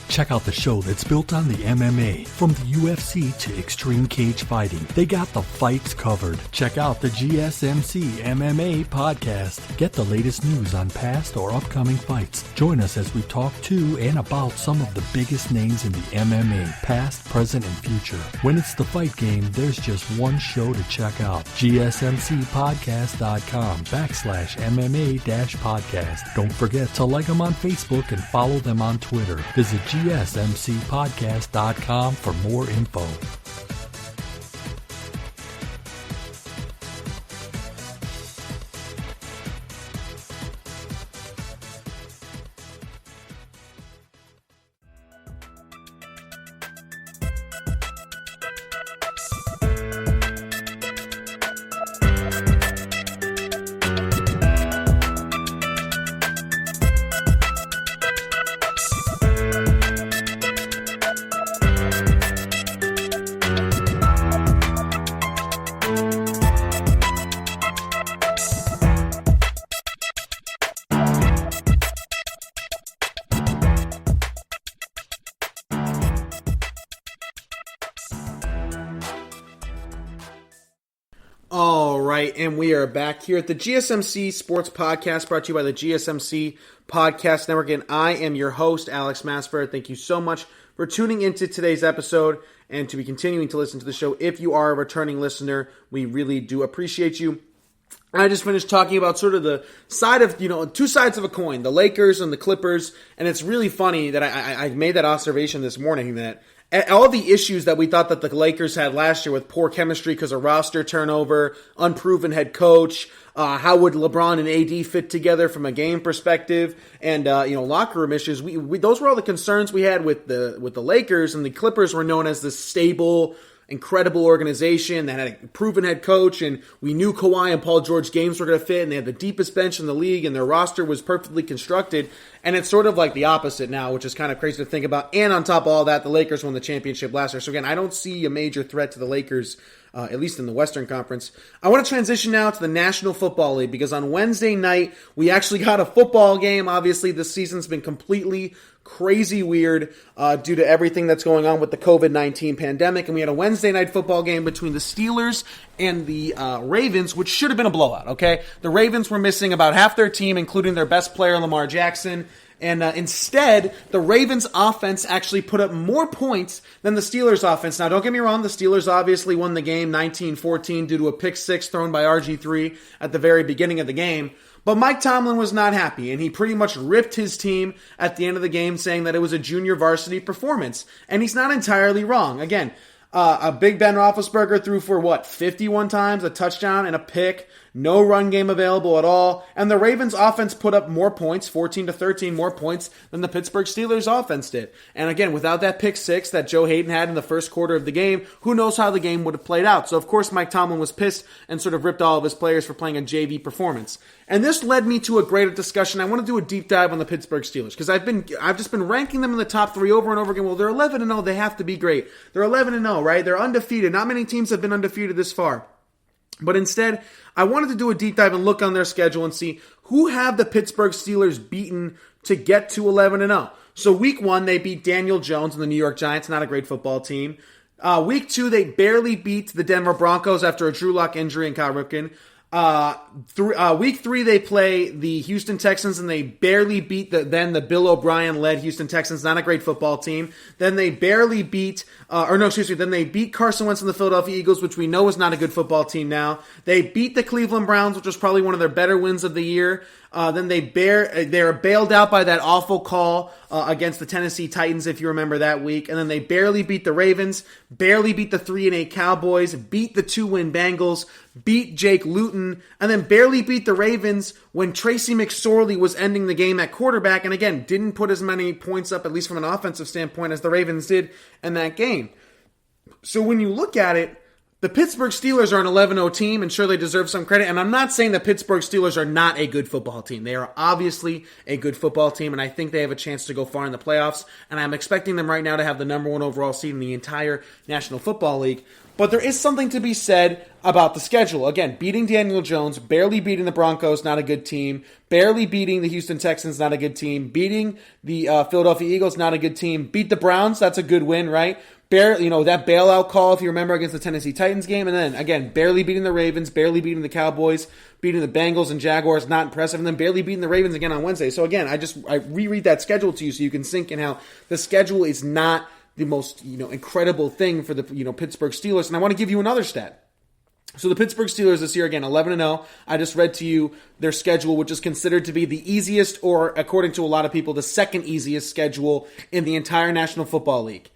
Check out the show that's built on the MMA. From the UFC to extreme cage fighting, they got the fights covered. Check out the GSMC MMA podcast. Get the latest news on past or upcoming fights. Join us as we talk to and about some of the biggest names in the MMA, past, present, and future. When it's the fight game, there's just one show to check out. GSMCpodcast.com/MMA-podcast. Don't forget to like them on Facebook and follow them on Twitter. Visit GSMCpodcast.com for more info. All right, and we are back here at the GSMC Sports Podcast, brought to you by the GSMC Podcast Network, and I am your host, Alex Masfer. Thank you so much for tuning into today's episode and to be continuing to listen to the show. If you are a returning listener, we really do appreciate you. I just finished talking about sort of the side of, two sides of a coin, the Lakers and the Clippers, and it's really funny that I made that observation this morning that all the issues that we thought that the Lakers had last year with poor chemistry because of roster turnover, unproven head coach, how would LeBron and AD fit together from a game perspective, and locker room issues. We those were all the concerns we had with the Lakers, and the Clippers were known as the stable, incredible organization that had a proven head coach, and we knew Kawhi and Paul George games were going to fit, and they had the deepest bench in the league, and their roster was perfectly constructed, and it's sort of like the opposite now, which is kind of crazy to think about, and on top of all that, the Lakers won the championship last year, so again, I don't see a major threat to the Lakers, at least in the Western Conference. I want to transition now to the National Football League, because on Wednesday night, we actually got a football game. Obviously, this season's been completely crazy weird due to everything that's going on with the COVID-19 pandemic, and we had a Wednesday night football game between the Steelers and the Ravens, which should have been a blowout, okay? The Ravens were missing about half their team, including their best player, Lamar Jackson, and instead, the Ravens offense actually put up more points than the Steelers offense. Now, don't get me wrong, the Steelers obviously won the game 19-14 due to a pick six thrown by RG3 at the very beginning of the game. But Mike Tomlin was not happy, and he pretty much ripped his team at the end of the game, saying that it was a junior varsity performance. And he's not entirely wrong. Again, a Big Ben Roethlisberger threw for, 51 times, a touchdown and a pick. No run game available at all. And the Ravens offense put up more points, 14-13 more points than the Pittsburgh Steelers offense did. And again, without that pick six that Joe Hayden had in the first quarter of the game, who knows how the game would have played out. So of course Mike Tomlin was pissed and sort of ripped all of his players for playing a JV performance. And this led me to a greater discussion. I want to do a deep dive on the Pittsburgh Steelers because I've just been ranking them in the top three over and over again. Well, they're 11-0. They have to be great. They're 11-0, right? They're undefeated. Not many teams have been undefeated this far. But instead, I wanted to do a deep dive and look on their schedule and see who have the Pittsburgh Steelers beaten to get to 11-0. So week one, they beat Daniel Jones and the New York Giants, not a great football team. Week two, they barely beat the Denver Broncos after a Drew Lock injury and Kyle Ripken. Week three, they play the Houston Texans, and they barely beat the Bill O'Brien-led Houston Texans, not a great football team. Then they barely beat, then they beat Carson Wentz and the Philadelphia Eagles, which we know is not a good football team now. They beat the Cleveland Browns, which was probably one of their better wins of the year. Then they're bailed out by that awful call against the Tennessee Titans, if you remember that week. And then they barely beat the Ravens, barely beat the 3-8 Cowboys, beat the 2-win Bengals, beat Jake Luton, and then barely beat the Ravens when Tracy McSorley was ending the game at quarterback. And again, didn't put as many points up, at least from an offensive standpoint, as the Ravens did in that game. So when you look at it, the Pittsburgh Steelers are an 11-0 team, and sure, they deserve some credit. And I'm not saying the Pittsburgh Steelers are not a good football team. They are obviously a good football team, and I think they have a chance to go far in the playoffs. And I'm expecting them right now to have the number 1 overall seed in the entire National Football League. But there is something to be said about the schedule. Again, beating Daniel Jones, barely beating the Broncos, not a good team. Barely beating the Houston Texans, not a good team. Beating the Philadelphia Eagles, not a good team. Beat the Browns, that's a good win, right? Barely, that bailout call, if you remember, against the Tennessee Titans game. And then, again, barely beating the Ravens, barely beating the Cowboys, beating the Bengals and Jaguars, not impressive. And then barely beating the Ravens again on Wednesday. So again, I reread that schedule to you so you can sink in how the schedule is not the most, incredible thing for the, Pittsburgh Steelers. And I want to give you another stat. So the Pittsburgh Steelers this year, again, 11-0. I just read to you their schedule, which is considered to be the easiest, or according to a lot of people, the second easiest schedule in the entire National Football League.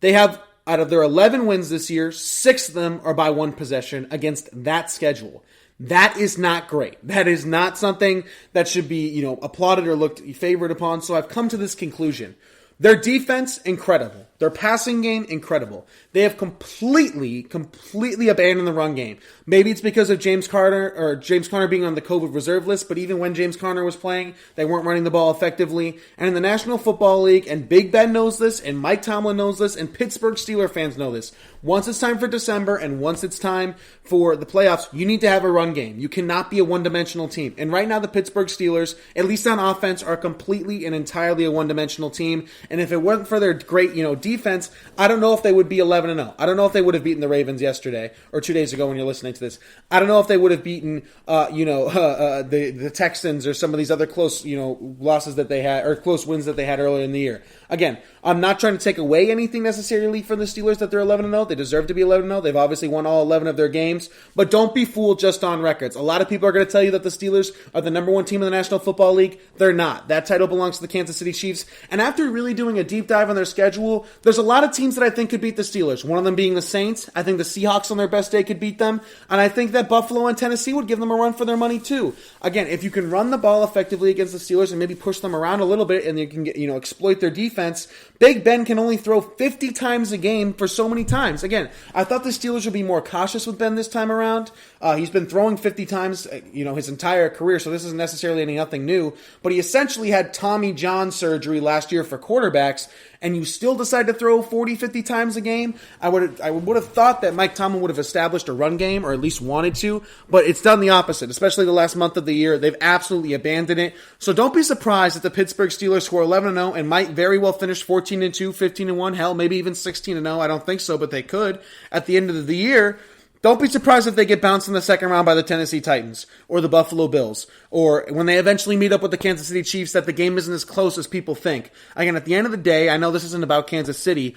They have, out of their 11 wins this year, 6 of them are by 1 possession against that schedule. That is not great. That is not something that should be, applauded or looked favored upon. So I've come to this conclusion. Their defense, incredible. Their passing game, incredible. They have completely abandoned the run game. Maybe it's because of James Conner being on the COVID reserve list, but even when James Conner was playing, they weren't running the ball effectively. And in the National Football League, and Big Ben knows this, and Mike Tomlin knows this, and Pittsburgh Steelers fans know this, once it's time for December and once it's time for the playoffs, you need to have a run game. You cannot be a one-dimensional team. And right now, the Pittsburgh Steelers, at least on offense, are completely and entirely a one-dimensional team. And if it wasn't for their great, defense, I don't know if they would be 11-0. I don't know if they would have beaten the Ravens yesterday or 2 days ago when you're listening to this. I don't know if they would have beaten, the Texans or some of these other close, losses that they had, or close wins that they had earlier in the year. Again, I'm not trying to take away anything necessarily from the Steelers that they're 11-0. They deserve to be 11-0. They've obviously won all 11 of their games, but don't be fooled just on records. A lot of people are going to tell you that the Steelers are the number 1 team in the National Football League. They're not. That title belongs to the Kansas City Chiefs. And after really doing a deep dive on their schedule, there's a lot of teams that I think could beat the Steelers. One of them being the Saints. I think the Seahawks on their best day could beat them. And I think that Buffalo and Tennessee would give them a run for their money too. Again, if you can run the ball effectively against the Steelers and maybe push them around a little bit and you can get, exploit their defense, Big Ben can only throw 50 times a game for so many times. Again, I thought the Steelers would be more cautious with Ben this time around. He's been throwing 50 times, his entire career, so this isn't necessarily nothing new. But he essentially had Tommy John surgery last year for quarterbacks, and you still decide to throw 40, 50 times a game. I would have thought that Mike Tomlin would have established a run game, or at least wanted to, but it's done the opposite, especially the last month of the year. They've absolutely abandoned it. So don't be surprised that the Pittsburgh Steelers score 11-0 and might very well finish 14-2, 15-1, hell, maybe even 16-0. I don't think so, but they could at the end of the year. Don't be surprised if they get bounced in the second round by the Tennessee Titans or the Buffalo Bills, or when they eventually meet up with the Kansas City Chiefs, that the game isn't as close as people think. Again, at the end of the day, I know this isn't about Kansas City,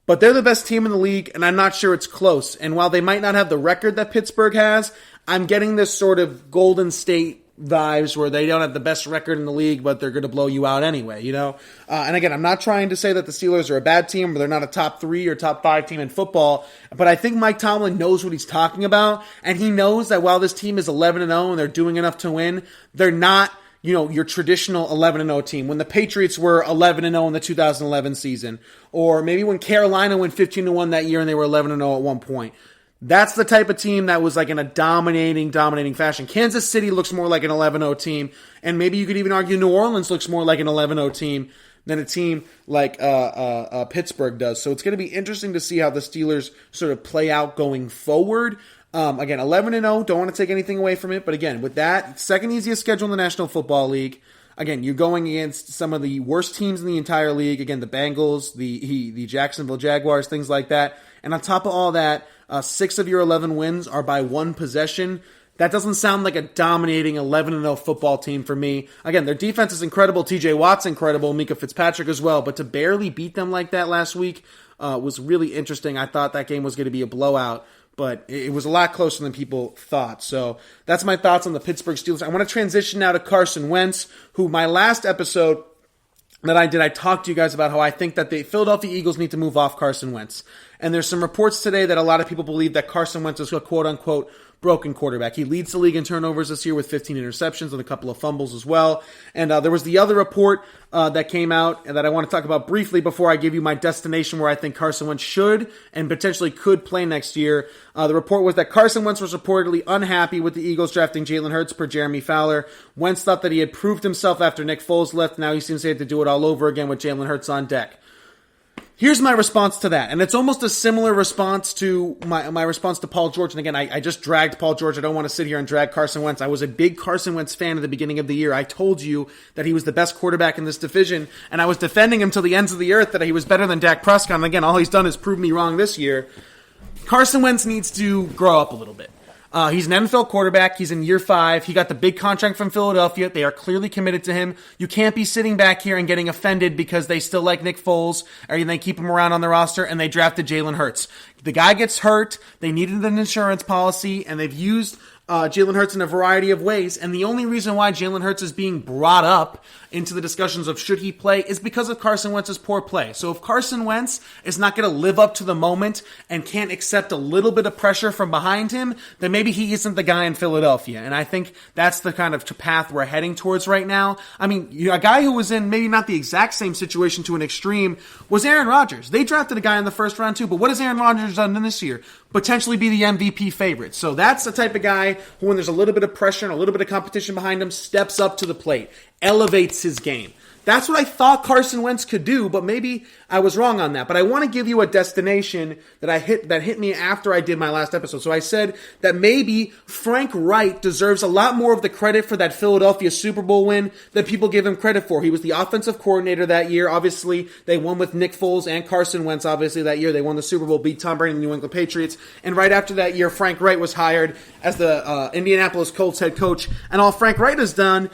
but they're the best team in the league, and I'm not sure it's close. And while they might not have the record that Pittsburgh has, I'm getting this sort of Golden State vibes where they don't have the best record in the league, but they're going to blow you out anyway, And again, I'm not trying to say that the Steelers are a bad team or they're not a top 3 or top 5 team in football, but I think Mike Tomlin knows what he's talking about, and he knows that while this team is 11-0 and they're doing enough to win, they're not, your traditional 11-0 team. When the Patriots were 11-0 in the 2011 season, or maybe when Carolina went 15-1 that year and they were 11-0 at one point. That's the type of team that was like in a dominating fashion. Kansas City looks more like an 11-0 team, and maybe you could even argue New Orleans looks more like an 11-0 team than a team like Pittsburgh does. So it's going to be interesting to see how the Steelers sort of play out going forward. Again, 11-0, don't want to take anything away from it, but again, with that, second easiest schedule in the National Football League. Again, you're going against some of the worst teams in the entire league. Again, the Bengals, the Jacksonville Jaguars, things like that. And on top of all that, 6 of your 11 wins are by 1 possession. That doesn't sound like a dominating 11-0 football team for me. Again, their defense is incredible. TJ Watt's incredible. Mika Fitzpatrick as well. But to barely beat them like that last week was really interesting. I thought that game was going to be a blowout. but it was a lot closer than people thought. So that's my thoughts on the Pittsburgh Steelers. I want to transition now to Carson Wentz, who my last episode that I talked to you guys about how I think that the Philadelphia Eagles need to move off Carson Wentz. And there's some reports today that a lot of people believe that Carson Wentz is a quote-unquote broken quarterback. He leads the league in turnovers this year with 15 interceptions and a couple of fumbles as well. And there was the other report that came out and that I want to talk about briefly before I give you my destination where I think Carson Wentz should and potentially could play next year. The report was that Carson Wentz was reportedly unhappy with the Eagles drafting Jalen Hurts per Jeremy Fowler. Wentz thought that he had proved himself after Nick Foles left. Now he seems to have to do it all over again with Jalen Hurts on deck. Here's my response to that, and it's almost a similar response to my response to Paul George. And again, I just dragged Paul George. I don't want to sit here and drag Carson Wentz. I was a big Carson Wentz fan at the beginning of the year. I told you that he was the best quarterback in this division, and I was defending him till the ends of the earth that he was better than Dak Prescott. And again, all he's done is prove me wrong this year. Carson Wentz needs to grow up a little bit. He's an NFL quarterback. He's in year 5. He got the big contract from Philadelphia. They are clearly committed to him. You can't be sitting back here and getting offended because they still like Nick Foles or they keep him around on the roster and they drafted Jalen Hurts. The guy gets hurt. They needed an insurance policy and they've used Jalen Hurts in a variety of ways, and the only reason why Jalen Hurts is being brought up into the discussions of should he play is because of Carson Wentz's poor play. So if Carson Wentz is not going to live up to the moment and can't accept a little bit of pressure from behind him, then maybe he isn't the guy in Philadelphia, and I think that's the kind of path we're heading towards right now. I mean, a guy who was in maybe not the exact same situation to an extreme was Aaron Rodgers. They drafted a guy in the first round too, but what has Aaron Rodgers done this year? Potentially be the MVP favorite. So that's the type of guy who, when there's a little bit of pressure and a little bit of competition behind him, steps up to the plate, elevates his game. That's what I thought Carson Wentz could do, but maybe I was wrong on that. But I want to give you a destination that hit me after I did my last episode. So I said that maybe Frank Reich deserves a lot more of the credit for that Philadelphia Super Bowl win than people give him credit for. He was the offensive coordinator that year. Obviously, they won with Nick Foles and Carson Wentz. Obviously, that year they won the Super Bowl, beat Tom Brady and the New England Patriots. And right after that year, Frank Reich was hired as the Indianapolis Colts head coach. And all Frank Reich has done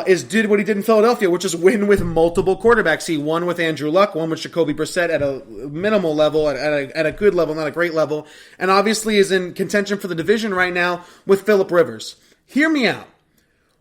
did what he did in Philadelphia, which is win with multiple quarterbacks. He won with Andrew Luck, won with Jacoby Brissett at a minimal level, at a good level, not a great level, and obviously is in contention for the division right now with Phillip Rivers. Hear me out.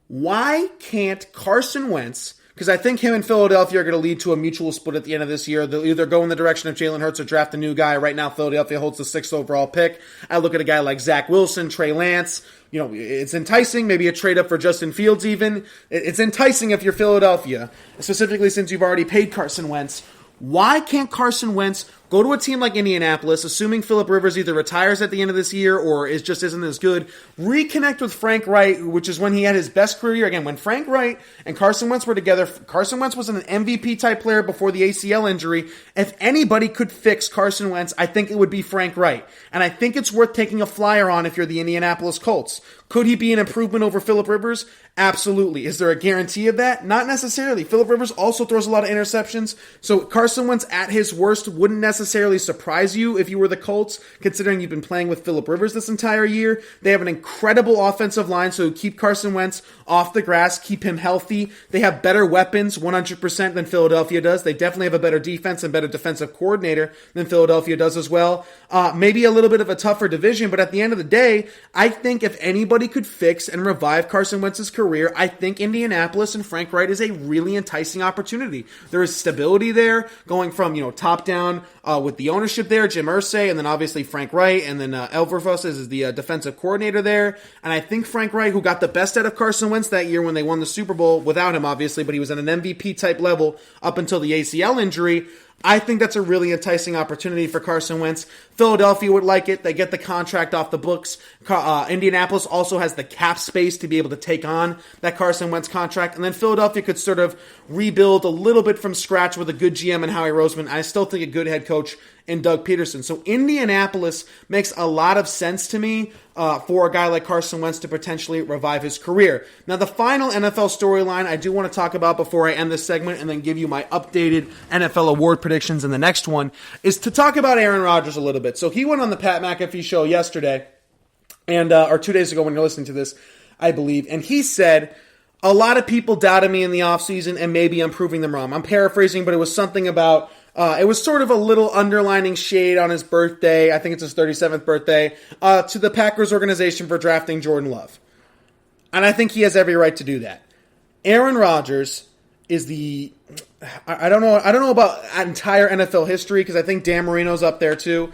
Why can't Carson Wentz, because I think him and Philadelphia are going to lead to a mutual split at the end of this year. They'll either go in the direction of Jalen Hurts or draft a new guy. Right now, Philadelphia holds the 6th overall pick. I look at a guy like Zach Wilson, Trey Lance. You know, it's enticing, maybe a trade up for Justin Fields even. It's enticing if you're Philadelphia, specifically since you've already paid Carson Wentz. Why can't Carson Wentz go to a team like Indianapolis, assuming Phillip Rivers either retires at the end of this year or just isn't as good, reconnect with Frank Reich, which is when he had his best career year. Again, when Frank Reich and Carson Wentz were together, Carson Wentz was an MVP-type player before the ACL injury. If anybody could fix Carson Wentz, I think it would be Frank Reich. And I think it's worth taking a flyer on if you're the Indianapolis Colts. Could he be an improvement over Phillip Rivers? Absolutely. Is there a guarantee of that? Not necessarily. Phillip Rivers also throws a lot of interceptions, so Carson Wentz at his worst wouldn't necessarily surprise you if you were the Colts, considering you've been playing with Phillip Rivers this entire year. They have an incredible offensive line, so keep Carson Wentz off the grass, keep him healthy. They have better weapons, 100%, than Philadelphia does. They definitely have a better defense and better defensive coordinator than Philadelphia does as well. Maybe a little bit of a tougher division, but at the end of the day, I think if anybody could fix and revive Carson Wentz's career, I think Indianapolis and Frank Reich is a really enticing opportunity. There is stability there, going from top down with the ownership there, Jim Irsay, and then obviously Frank Reich, and then Elverfuss is the defensive coordinator there. And I think Frank Reich, who got the best out of Carson Wentz that year when they won the Super Bowl without him, obviously, but he was at an MVP type level up until the ACL injury. I think that's a really enticing opportunity for Carson Wentz. Philadelphia would like it. They get the contract off the books. Indianapolis also has the cap space to be able to take on that Carson Wentz contract. And then Philadelphia could sort of rebuild a little bit from scratch with a good GM and Howie Roseman. I still think a good head coach in Doug Peterson. So Indianapolis makes a lot of sense to me for a guy like Carson Wentz to potentially revive his career. Now, the final NFL storyline I do want to talk about before I end this segment and then give you my updated NFL award predictions in the next one is to talk about Aaron Rodgers a little bit. So he went on the Pat McAfee show yesterday, and or 2 days ago when you're listening to this, I believe, and he said, a lot of people doubted me in the offseason, and maybe I'm proving them wrong. I'm paraphrasing, but it was something about It was sort of a little underlining shade on his birthday, I think it's his 37th birthday, to the Packers organization for drafting Jordan Love. And I think he has every right to do that. Aaron Rodgers is I don't know about entire NFL history, because I think Dan Marino's up there too.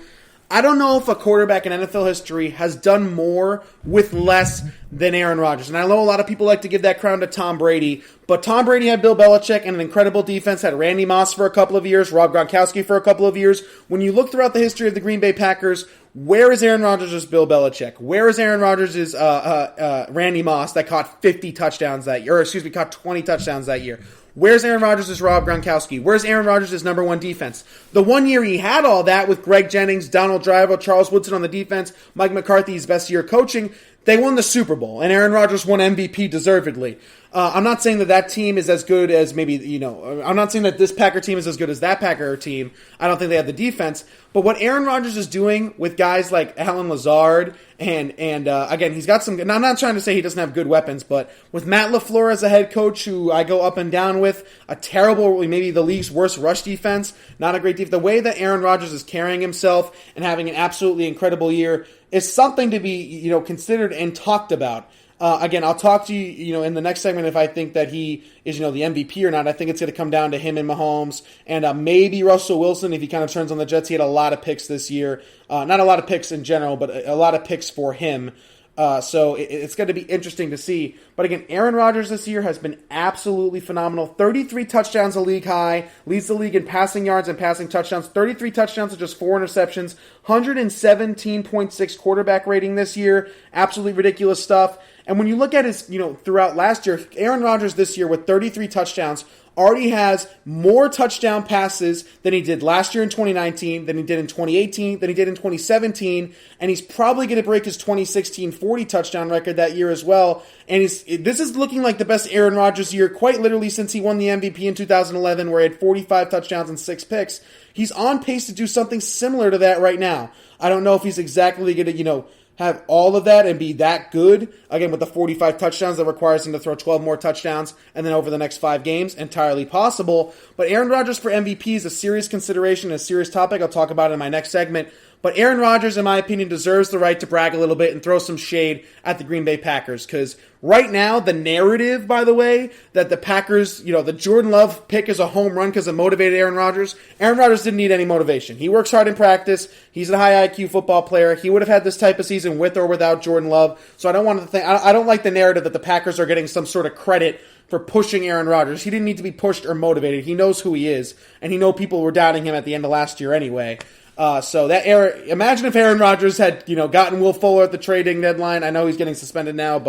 I don't know if a quarterback in NFL history has done more with less than Aaron Rodgers. And I know a lot of people like to give that crown to Tom Brady, but Tom Brady had Bill Belichick and an incredible defense, had Randy Moss for a couple of years, Rob Gronkowski for a couple of years. When you look throughout the history of the Green Bay Packers, where is Aaron Rodgers' Bill Belichick? Where is Aaron Rodgers' Randy Moss that caught 50 touchdowns that year? Caught 20 touchdowns that year. Where's Aaron Rodgers' Rob Gronkowski? Where's Aaron Rodgers' number one defense? The one year he had all that with Greg Jennings, Donald Driver, Charles Woodson on the defense, Mike McCarthy's best year coaching, they won the Super Bowl, and Aaron Rodgers won MVP deservedly. I'm not saying that team is as good as I'm not saying that this Packer team is as good as that Packer team. I don't think they have the defense. But what Aaron Rodgers is doing with guys like Alan Lazard and again, he's got some, and I'm not trying to say he doesn't have good weapons, but with Matt LaFleur as a head coach, who I go up and down with, a terrible, maybe the league's worst rush defense, not a great defense. The way that Aaron Rodgers is carrying himself and having an absolutely incredible year is something to be, considered and talked about. Again, I'll talk to you, in the next segment if I think that he is, the MVP or not. I think it's going to come down to him and Mahomes and maybe Russell Wilson if he kind of turns on the Jets. He had a lot of picks this year. Not a lot of picks in general, but a lot of picks for him. So it's going to be interesting to see. But again, Aaron Rodgers this year has been absolutely phenomenal. 33 touchdowns, a league high. Leads the league in passing yards and passing touchdowns. 33 touchdowns to just 4 interceptions. 117.6 quarterback rating this year. Absolutely ridiculous stuff. And when you look at his, throughout last year, Aaron Rodgers this year with 33 touchdowns already has more touchdown passes than he did last year in 2019, than he did in 2018, than he did in 2017, and he's probably going to break his 2016 40 touchdown record that year as well. And this is looking like the best Aaron Rodgers year quite literally since he won the MVP in 2011, where he had 45 touchdowns and 6 picks. He's on pace to do something similar to that right now. I don't know if he's exactly going to, have all of that and be that good, again, with the 45 touchdowns that requires him to throw 12 more touchdowns and then over the next 5 games, entirely possible. But Aaron Rodgers for MVP is a serious consideration, a serious topic. I'll talk about it in my next segment. But Aaron Rodgers, in my opinion, deserves the right to brag a little bit and throw some shade at the Green Bay Packers. Because right now, the narrative, by the way, that the Packers, the Jordan Love pick is a home run because it motivated Aaron Rodgers. Aaron Rodgers didn't need any motivation. He works hard in practice. He's a high IQ football player. He would have had this type of season with or without Jordan Love. So I don't like the narrative that the Packers are getting some sort of credit for pushing Aaron Rodgers. He didn't need to be pushed or motivated. He knows who he is, and he know people were doubting him at the end of last year anyway. Imagine if Aaron Rodgers had, gotten Will Fuller at the trading deadline. I know he's getting suspended now,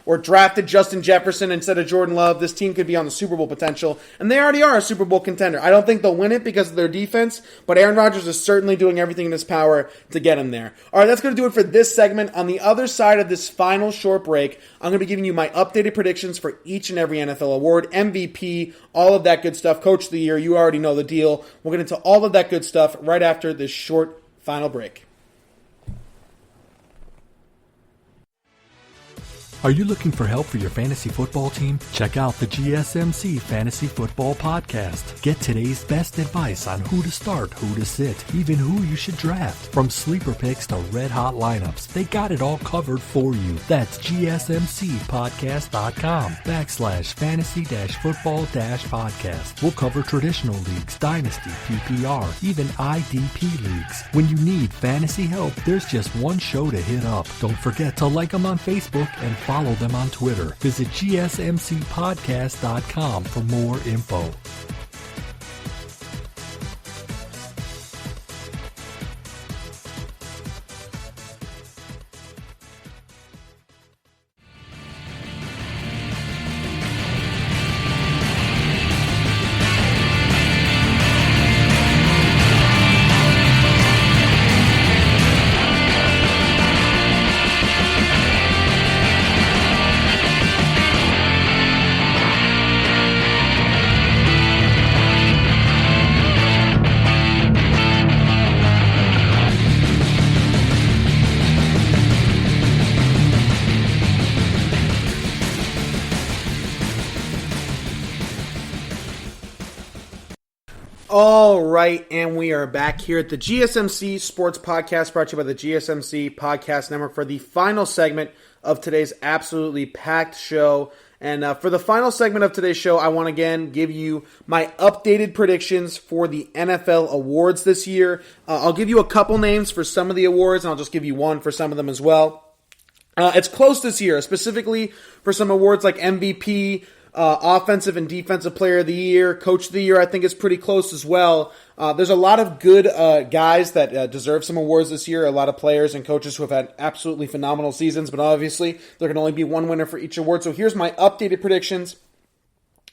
or drafted Justin Jefferson instead of Jordan Love. This team could be on the Super Bowl potential, and they already are a Super Bowl contender. I don't think they'll win it because of their defense, but Aaron Rodgers is certainly doing everything in his power to get him there. All right, that's going to do it for this segment. On the other side of this final short break, I'm going to be giving you my updated predictions for each and every NFL award, MVP, all of that good stuff, Coach of the Year. You already know the deal. We'll get into all of that good stuff right after this short final break. Are you looking for help for your fantasy football team? Check out the GSMC Fantasy Football Podcast. Get today's best advice on who to start, who to sit, even who you should draft. From sleeper picks to red-hot lineups, they got it all covered for you. That's gsmcpodcast.com/fantasy-football-podcast. We'll cover traditional leagues, dynasty, PPR, even IDP leagues. When you need fantasy help, there's just one show to hit up. Don't forget to like them on Facebook and follow them on Twitter. Visit gsmcpodcast.com for more info. All right, and we are back here at the GSMC Sports Podcast, brought to you by the GSMC Podcast Network for the final segment of today's absolutely packed show. And for the final segment of today's show, I want to again give you my updated predictions for the NFL awards this year. I'll give you a couple names for some of the awards, and I'll just give you one for some of them as well. It's close this year, specifically for some awards like MVP, Offensive and Defensive Player of the Year, Coach of the Year, I think is pretty close as well. There's a lot of good guys that deserve some awards this year, a lot of players and coaches who have had absolutely phenomenal seasons, but obviously there can only be one winner for each award. So here's my updated predictions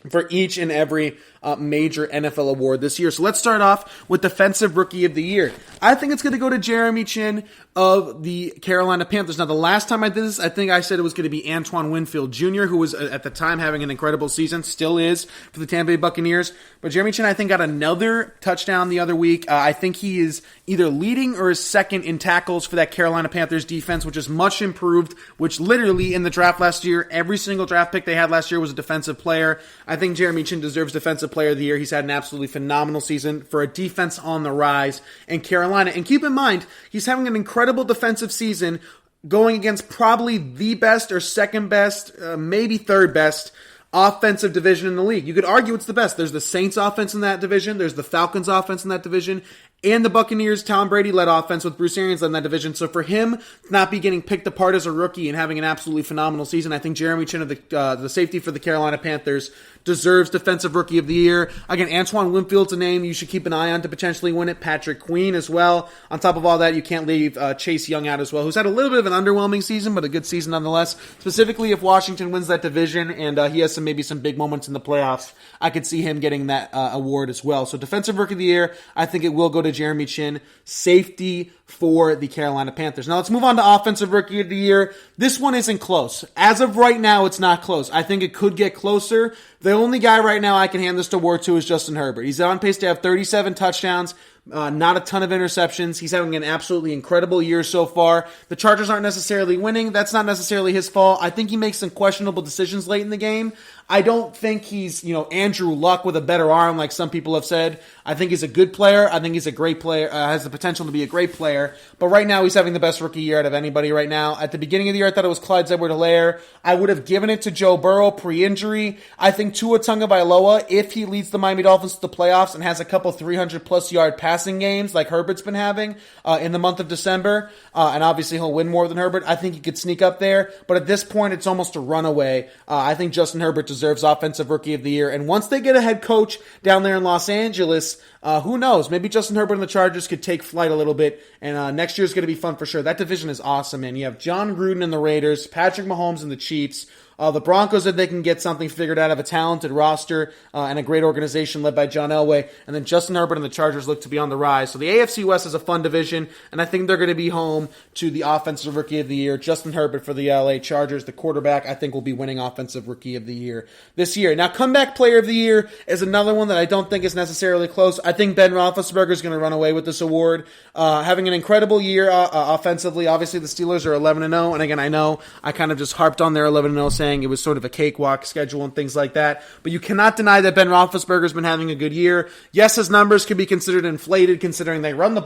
for each and every major NFL award this year. So let's start off with Defensive Rookie of the Year. I think it's going to go to Jeremy Chinn of the Carolina Panthers. Now, the last time I did this, I think I said it was going to be Antoine Winfield Jr., who was at the time having an incredible season, still is for the Tampa Bay Buccaneers. But Jeremy Chinn, I think, got another touchdown the other week. I think he is either leading or is second in tackles for that Carolina Panthers defense, which is much improved, which literally in the draft last year, every single draft pick they had last year was a defensive player. I think Jeremy Chinn deserves Defensive Player of the Year. He's had an absolutely phenomenal season for a defense on the rise in Carolina. And keep in mind, he's having an incredible defensive season going against probably the best or second best, maybe third best offensive division in the league. You could argue it's the best. There's the Saints offense in that division. There's the Falcons offense in that division. And the Buccaneers, Tom Brady-led offense with Bruce Arians in that division. So for him not be getting picked apart as a rookie and having an absolutely phenomenal season, I think Jeremy Chinn of the safety for the Carolina Panthers deserves Defensive Rookie of the Year. Again, Antoine Winfield's a name you should keep an eye on to potentially win it. Patrick Queen as well. On top of all that, you can't leave Chase Young out as well, who's had a little bit of an underwhelming season, but a good season nonetheless. Specifically, if Washington wins that division and he has maybe some big moments in the playoffs, I could see him getting that award as well. So Defensive Rookie of the Year, I think it will go to Jeremy Chinn, safety for the Carolina Panthers. Now let's move on to Offensive Rookie of the Year. This one isn't close. As of right now, it's not close. I think it could get closer. The only guy right now I can hand this award to is Justin Herbert. He's on pace to have 37 touchdowns, not a ton of interceptions. He's having an absolutely incredible year so far. The Chargers aren't necessarily winning. That's not necessarily his fault. I think he makes some questionable decisions late in the game. I don't think he's, Andrew Luck with a better arm like some people have said. I think he's a good player. I think he's a great player, has the potential to be a great player. But right now, he's having the best rookie year out of anybody right now. At the beginning of the year, I thought it was Clyde Edwards-Helaire. I would have given it to Joe Burrow pre-injury. I think Tua Tagovailoa, if he leads the Miami Dolphins to the playoffs and has a couple 300-plus yard passing games like Herbert's been having in the month of December, and obviously he'll win more than Herbert, I think he could sneak up there. But at this point, it's almost a runaway. I think Justin Herbert deserves Offensive Rookie of the Year. And once they get a head coach down there in Los Angeles, who knows? Maybe Justin Herbert and the Chargers could take flight a little bit, and next year's going to be fun for sure. That division is awesome, man. You have John Gruden and the Raiders, Patrick Mahomes and the Chiefs, the Broncos, if they can get something figured out, have a talented roster and a great organization led by John Elway. And then Justin Herbert and the Chargers look to be on the rise. So the AFC West is a fun division, and I think they're going to be home to the Offensive Rookie of the Year. Justin Herbert for the LA Chargers, the quarterback, I think will be winning Offensive Rookie of the Year this year. Now, Comeback Player of the Year is another one that I don't think is necessarily close. I think Ben Roethlisberger is going to run away with this award. Having an incredible year offensively. Obviously, the Steelers are 11-0, and again, I know I kind of just harped on their 11-0 saying it was sort of a cakewalk schedule and things like that. But you cannot deny that Ben Roethlisberger's been having a good year. Yes, his numbers could be considered inflated considering they throw the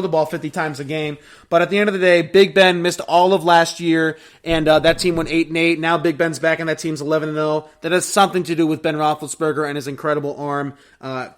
ball 50 times a game. But at the end of the day, Big Ben missed all of last year, and that team went 8-8. Now Big Ben's back, and that team's 11-0. That has something to do with Ben Roethlisberger and his incredible arm,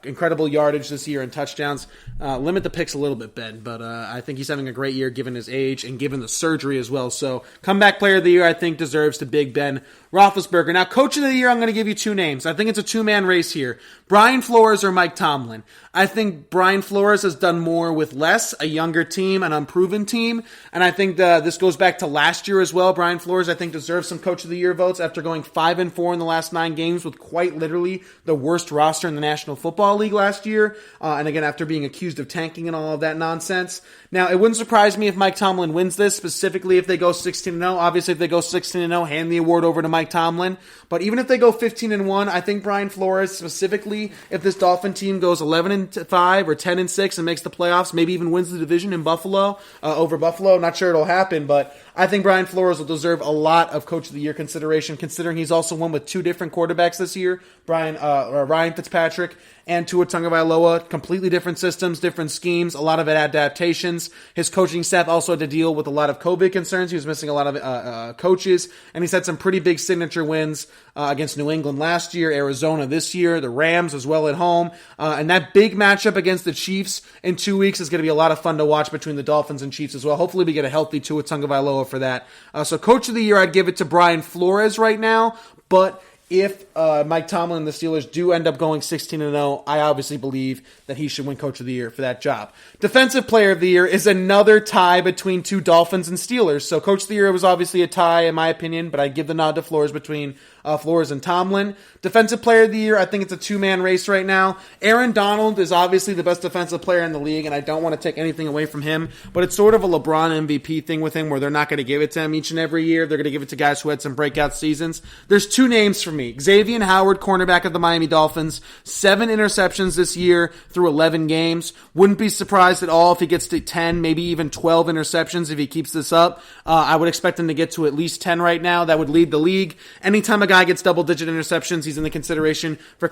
incredible yardage this year and touchdowns. Limit the picks a little bit, Ben, but I think he's having a great year given his age and given the surgery as well. So, Comeback Player of the Year, I think, deserves to Big Ben Roethlisberger. Now, Coach of the Year, I'm going to give you two names. I think it's a two-man race here. Brian Flores or Mike Tomlin. I think Brian Flores has done more with less, a younger team, an unproven team, and I think this goes back to last year as well. Brian Flores, I think, deserves some Coach of the Year votes after going 5-4 in the last 9 games with quite literally the worst roster in the National Football League last year, and again, after being accused of tanking and all of that nonsense. Now, it wouldn't surprise me if Mike Tomlin wins this, specifically if they go 16-0. Obviously, if they go 16-0, hand the award over to Mike Tomlin. But even if they go 15-1, I think Brian Flores, specifically, if this Dolphin team goes 11-5 or 10-6 and makes the playoffs, maybe even wins the division in Buffalo, over Buffalo. Not sure it'll happen, but I think Brian Flores will deserve a lot of Coach of the Year consideration, considering he's also won with two different quarterbacks this year, Ryan Fitzpatrick and Tua Tagovailoa. Completely different systems, different schemes, a lot of adaptations. His coaching staff also had to deal with a lot of COVID concerns. He was missing a lot of coaches, and he's had some pretty big signature wins against New England last year, Arizona this year, the Rams as well at home. And that big matchup against the Chiefs in 2 weeks is going to be a lot of fun to watch between the Dolphins and Chiefs as well. Hopefully we get a healthy Tua Tagovailoa for that. So Coach of the Year, I'd give it to Brian Flores right now, but if Mike Tomlin and the Steelers do end up going 16-0, I obviously believe that he should win Coach of the Year for that job. Defensive Player of the Year is another tie between two Dolphins and Steelers. So Coach of the Year was obviously a tie in my opinion, but I'd give the nod to Flores between Flores and Tomlin. Defensive Player of the Year, I think it's a two-man race right now. Aaron Donald is obviously the best defensive player in the league, and I don't want to take anything away from him, but it's sort of a LeBron MVP thing with him where they're not going to give it to him each and every year. They're going to give it to guys who had some breakout seasons. There's two names for me. Xavier Howard, cornerback of the Miami Dolphins, 7 interceptions this year through 11 games. Wouldn't be surprised at all if he gets to 10, maybe even 12 interceptions if he keeps this up. I would expect him to get to at least 10 right now. That would lead the league. Anytime a guy gets double-digit interceptions, he's in the consideration for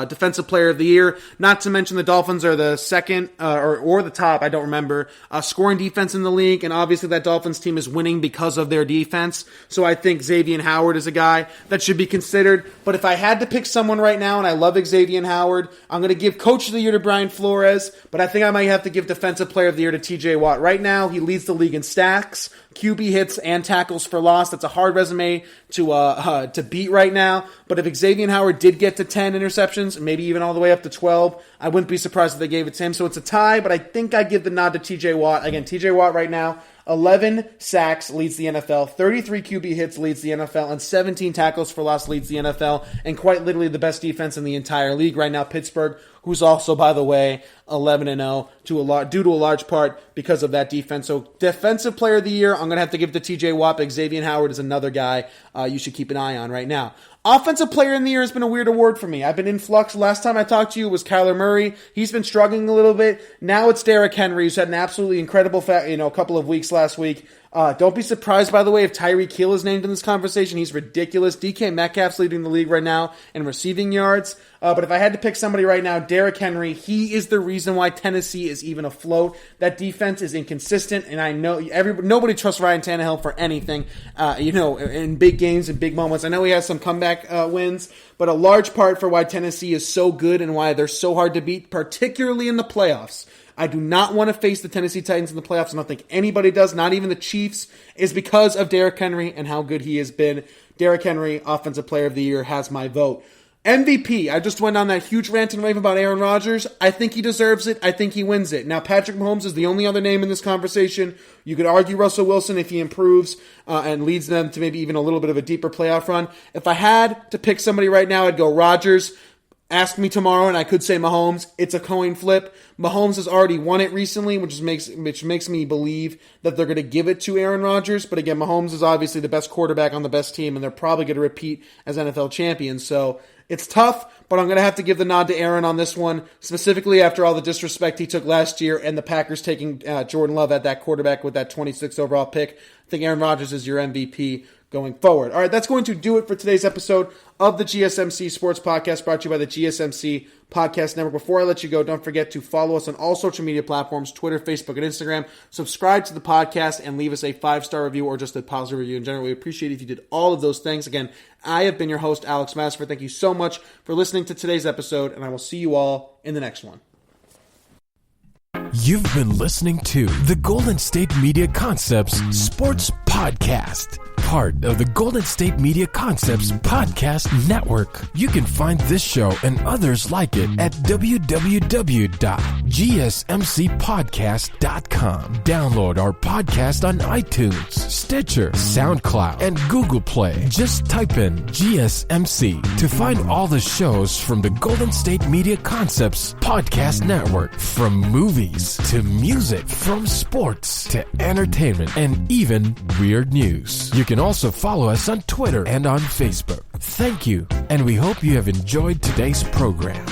Defensive Player of the Year. Not to mention the Dolphins are the second or the top, I don't remember, scoring defense in the league, and obviously that Dolphins team is winning because of their defense. So I think Xavier Howard is a guy that should be considered. But if I had to pick someone right now, and I love Xavier Howard, I'm going to give Coach of the Year to Brian Flores, but I think I might have to give Defensive Player of the Year to TJ Watt. Right now, he leads the league in sacks, QB hits, and tackles for loss. That's a hard resume to beat right now. But if Xavier Howard did get to 10 interceptions, maybe even all the way up to 12, I wouldn't be surprised if they gave it to him. So it's a tie, but I think I'd give the nod to TJ Watt. Again, TJ Watt right now, 11 sacks leads the NFL, 33 QB hits leads the NFL, and 17 tackles for loss leads the NFL, and quite literally the best defense in the entire league right now, Pittsburgh, who's also, by the way, 11-0 due to a large part because of that defense. So Defensive Player of the Year, I'm going to have to give it to TJ Watt, but Xavier Howard is another guy you should keep an eye on right now. Offensive Player in the Year has been a weird award for me. I've been in flux. Last time I talked to you was Kyler Murray. He's been struggling a little bit. Now it's Derrick Henry, who's had an absolutely incredible couple of weeks last week. Don't be surprised, by the way, if Tyreek Hill is named in this conversation. He's ridiculous. DK Metcalf's leading the league right now in receiving yards. But if I had to pick somebody right now, Derrick Henry, he is the reason why Tennessee is even afloat. That defense is inconsistent, and I know nobody trusts Ryan Tannehill for anything, in big games and big moments. I know he has some comeback wins, but a large part for why Tennessee is so good and why they're so hard to beat, particularly in the playoffs. I do not want to face the Tennessee Titans in the playoffs. I don't think anybody does, not even the Chiefs, is because of Derrick Henry and how good he has been. Derrick Henry, Offensive Player of the Year, has my vote. MVP, I just went on that huge rant and rave about Aaron Rodgers. I think he deserves it. I think he wins it. Now, Patrick Mahomes is the only other name in this conversation. You could argue Russell Wilson if he improves and leads them to maybe even a little bit of a deeper playoff run. If I had to pick somebody right now, I'd go Rodgers. Ask me tomorrow, and I could say Mahomes. It's a coin flip. Mahomes has already won it recently, which makes me believe that they're going to give it to Aaron Rodgers. But again, Mahomes is obviously the best quarterback on the best team, and they're probably going to repeat as NFL champions. So it's tough, but I'm going to have to give the nod to Aaron on this one, specifically after all the disrespect he took last year and the Packers taking Jordan Love at that quarterback with that 26th overall pick. I think Aaron Rodgers is your MVP going forward. All right, that's going to do it for today's episode of the GSMC Sports Podcast, brought to you by the GSMC Podcast Network. Before I let you go, don't forget to follow us on all social media platforms, Twitter, Facebook, and Instagram. Subscribe to the podcast and leave us a 5-star review or just a positive review in general. We appreciate it if you did all of those things. Again, I have been your host, Alex Masfer. Thank you so much for listening to today's episode, and I will see you all in the next one. You've been listening to the Golden State Media Concepts Sports Podcast, part of the Golden State Media Concepts Podcast Network. You can find this show and others like it at www.gsmcpodcast.com. Download our podcast on iTunes, Stitcher, SoundCloud, and Google Play. Just type in GSMC to find all the shows from the Golden State Media Concepts Podcast Network, from movies to music, from sports to entertainment, and even weird news. You can also follow us on Twitter and on Facebook. Thank you, and we hope you have enjoyed today's program.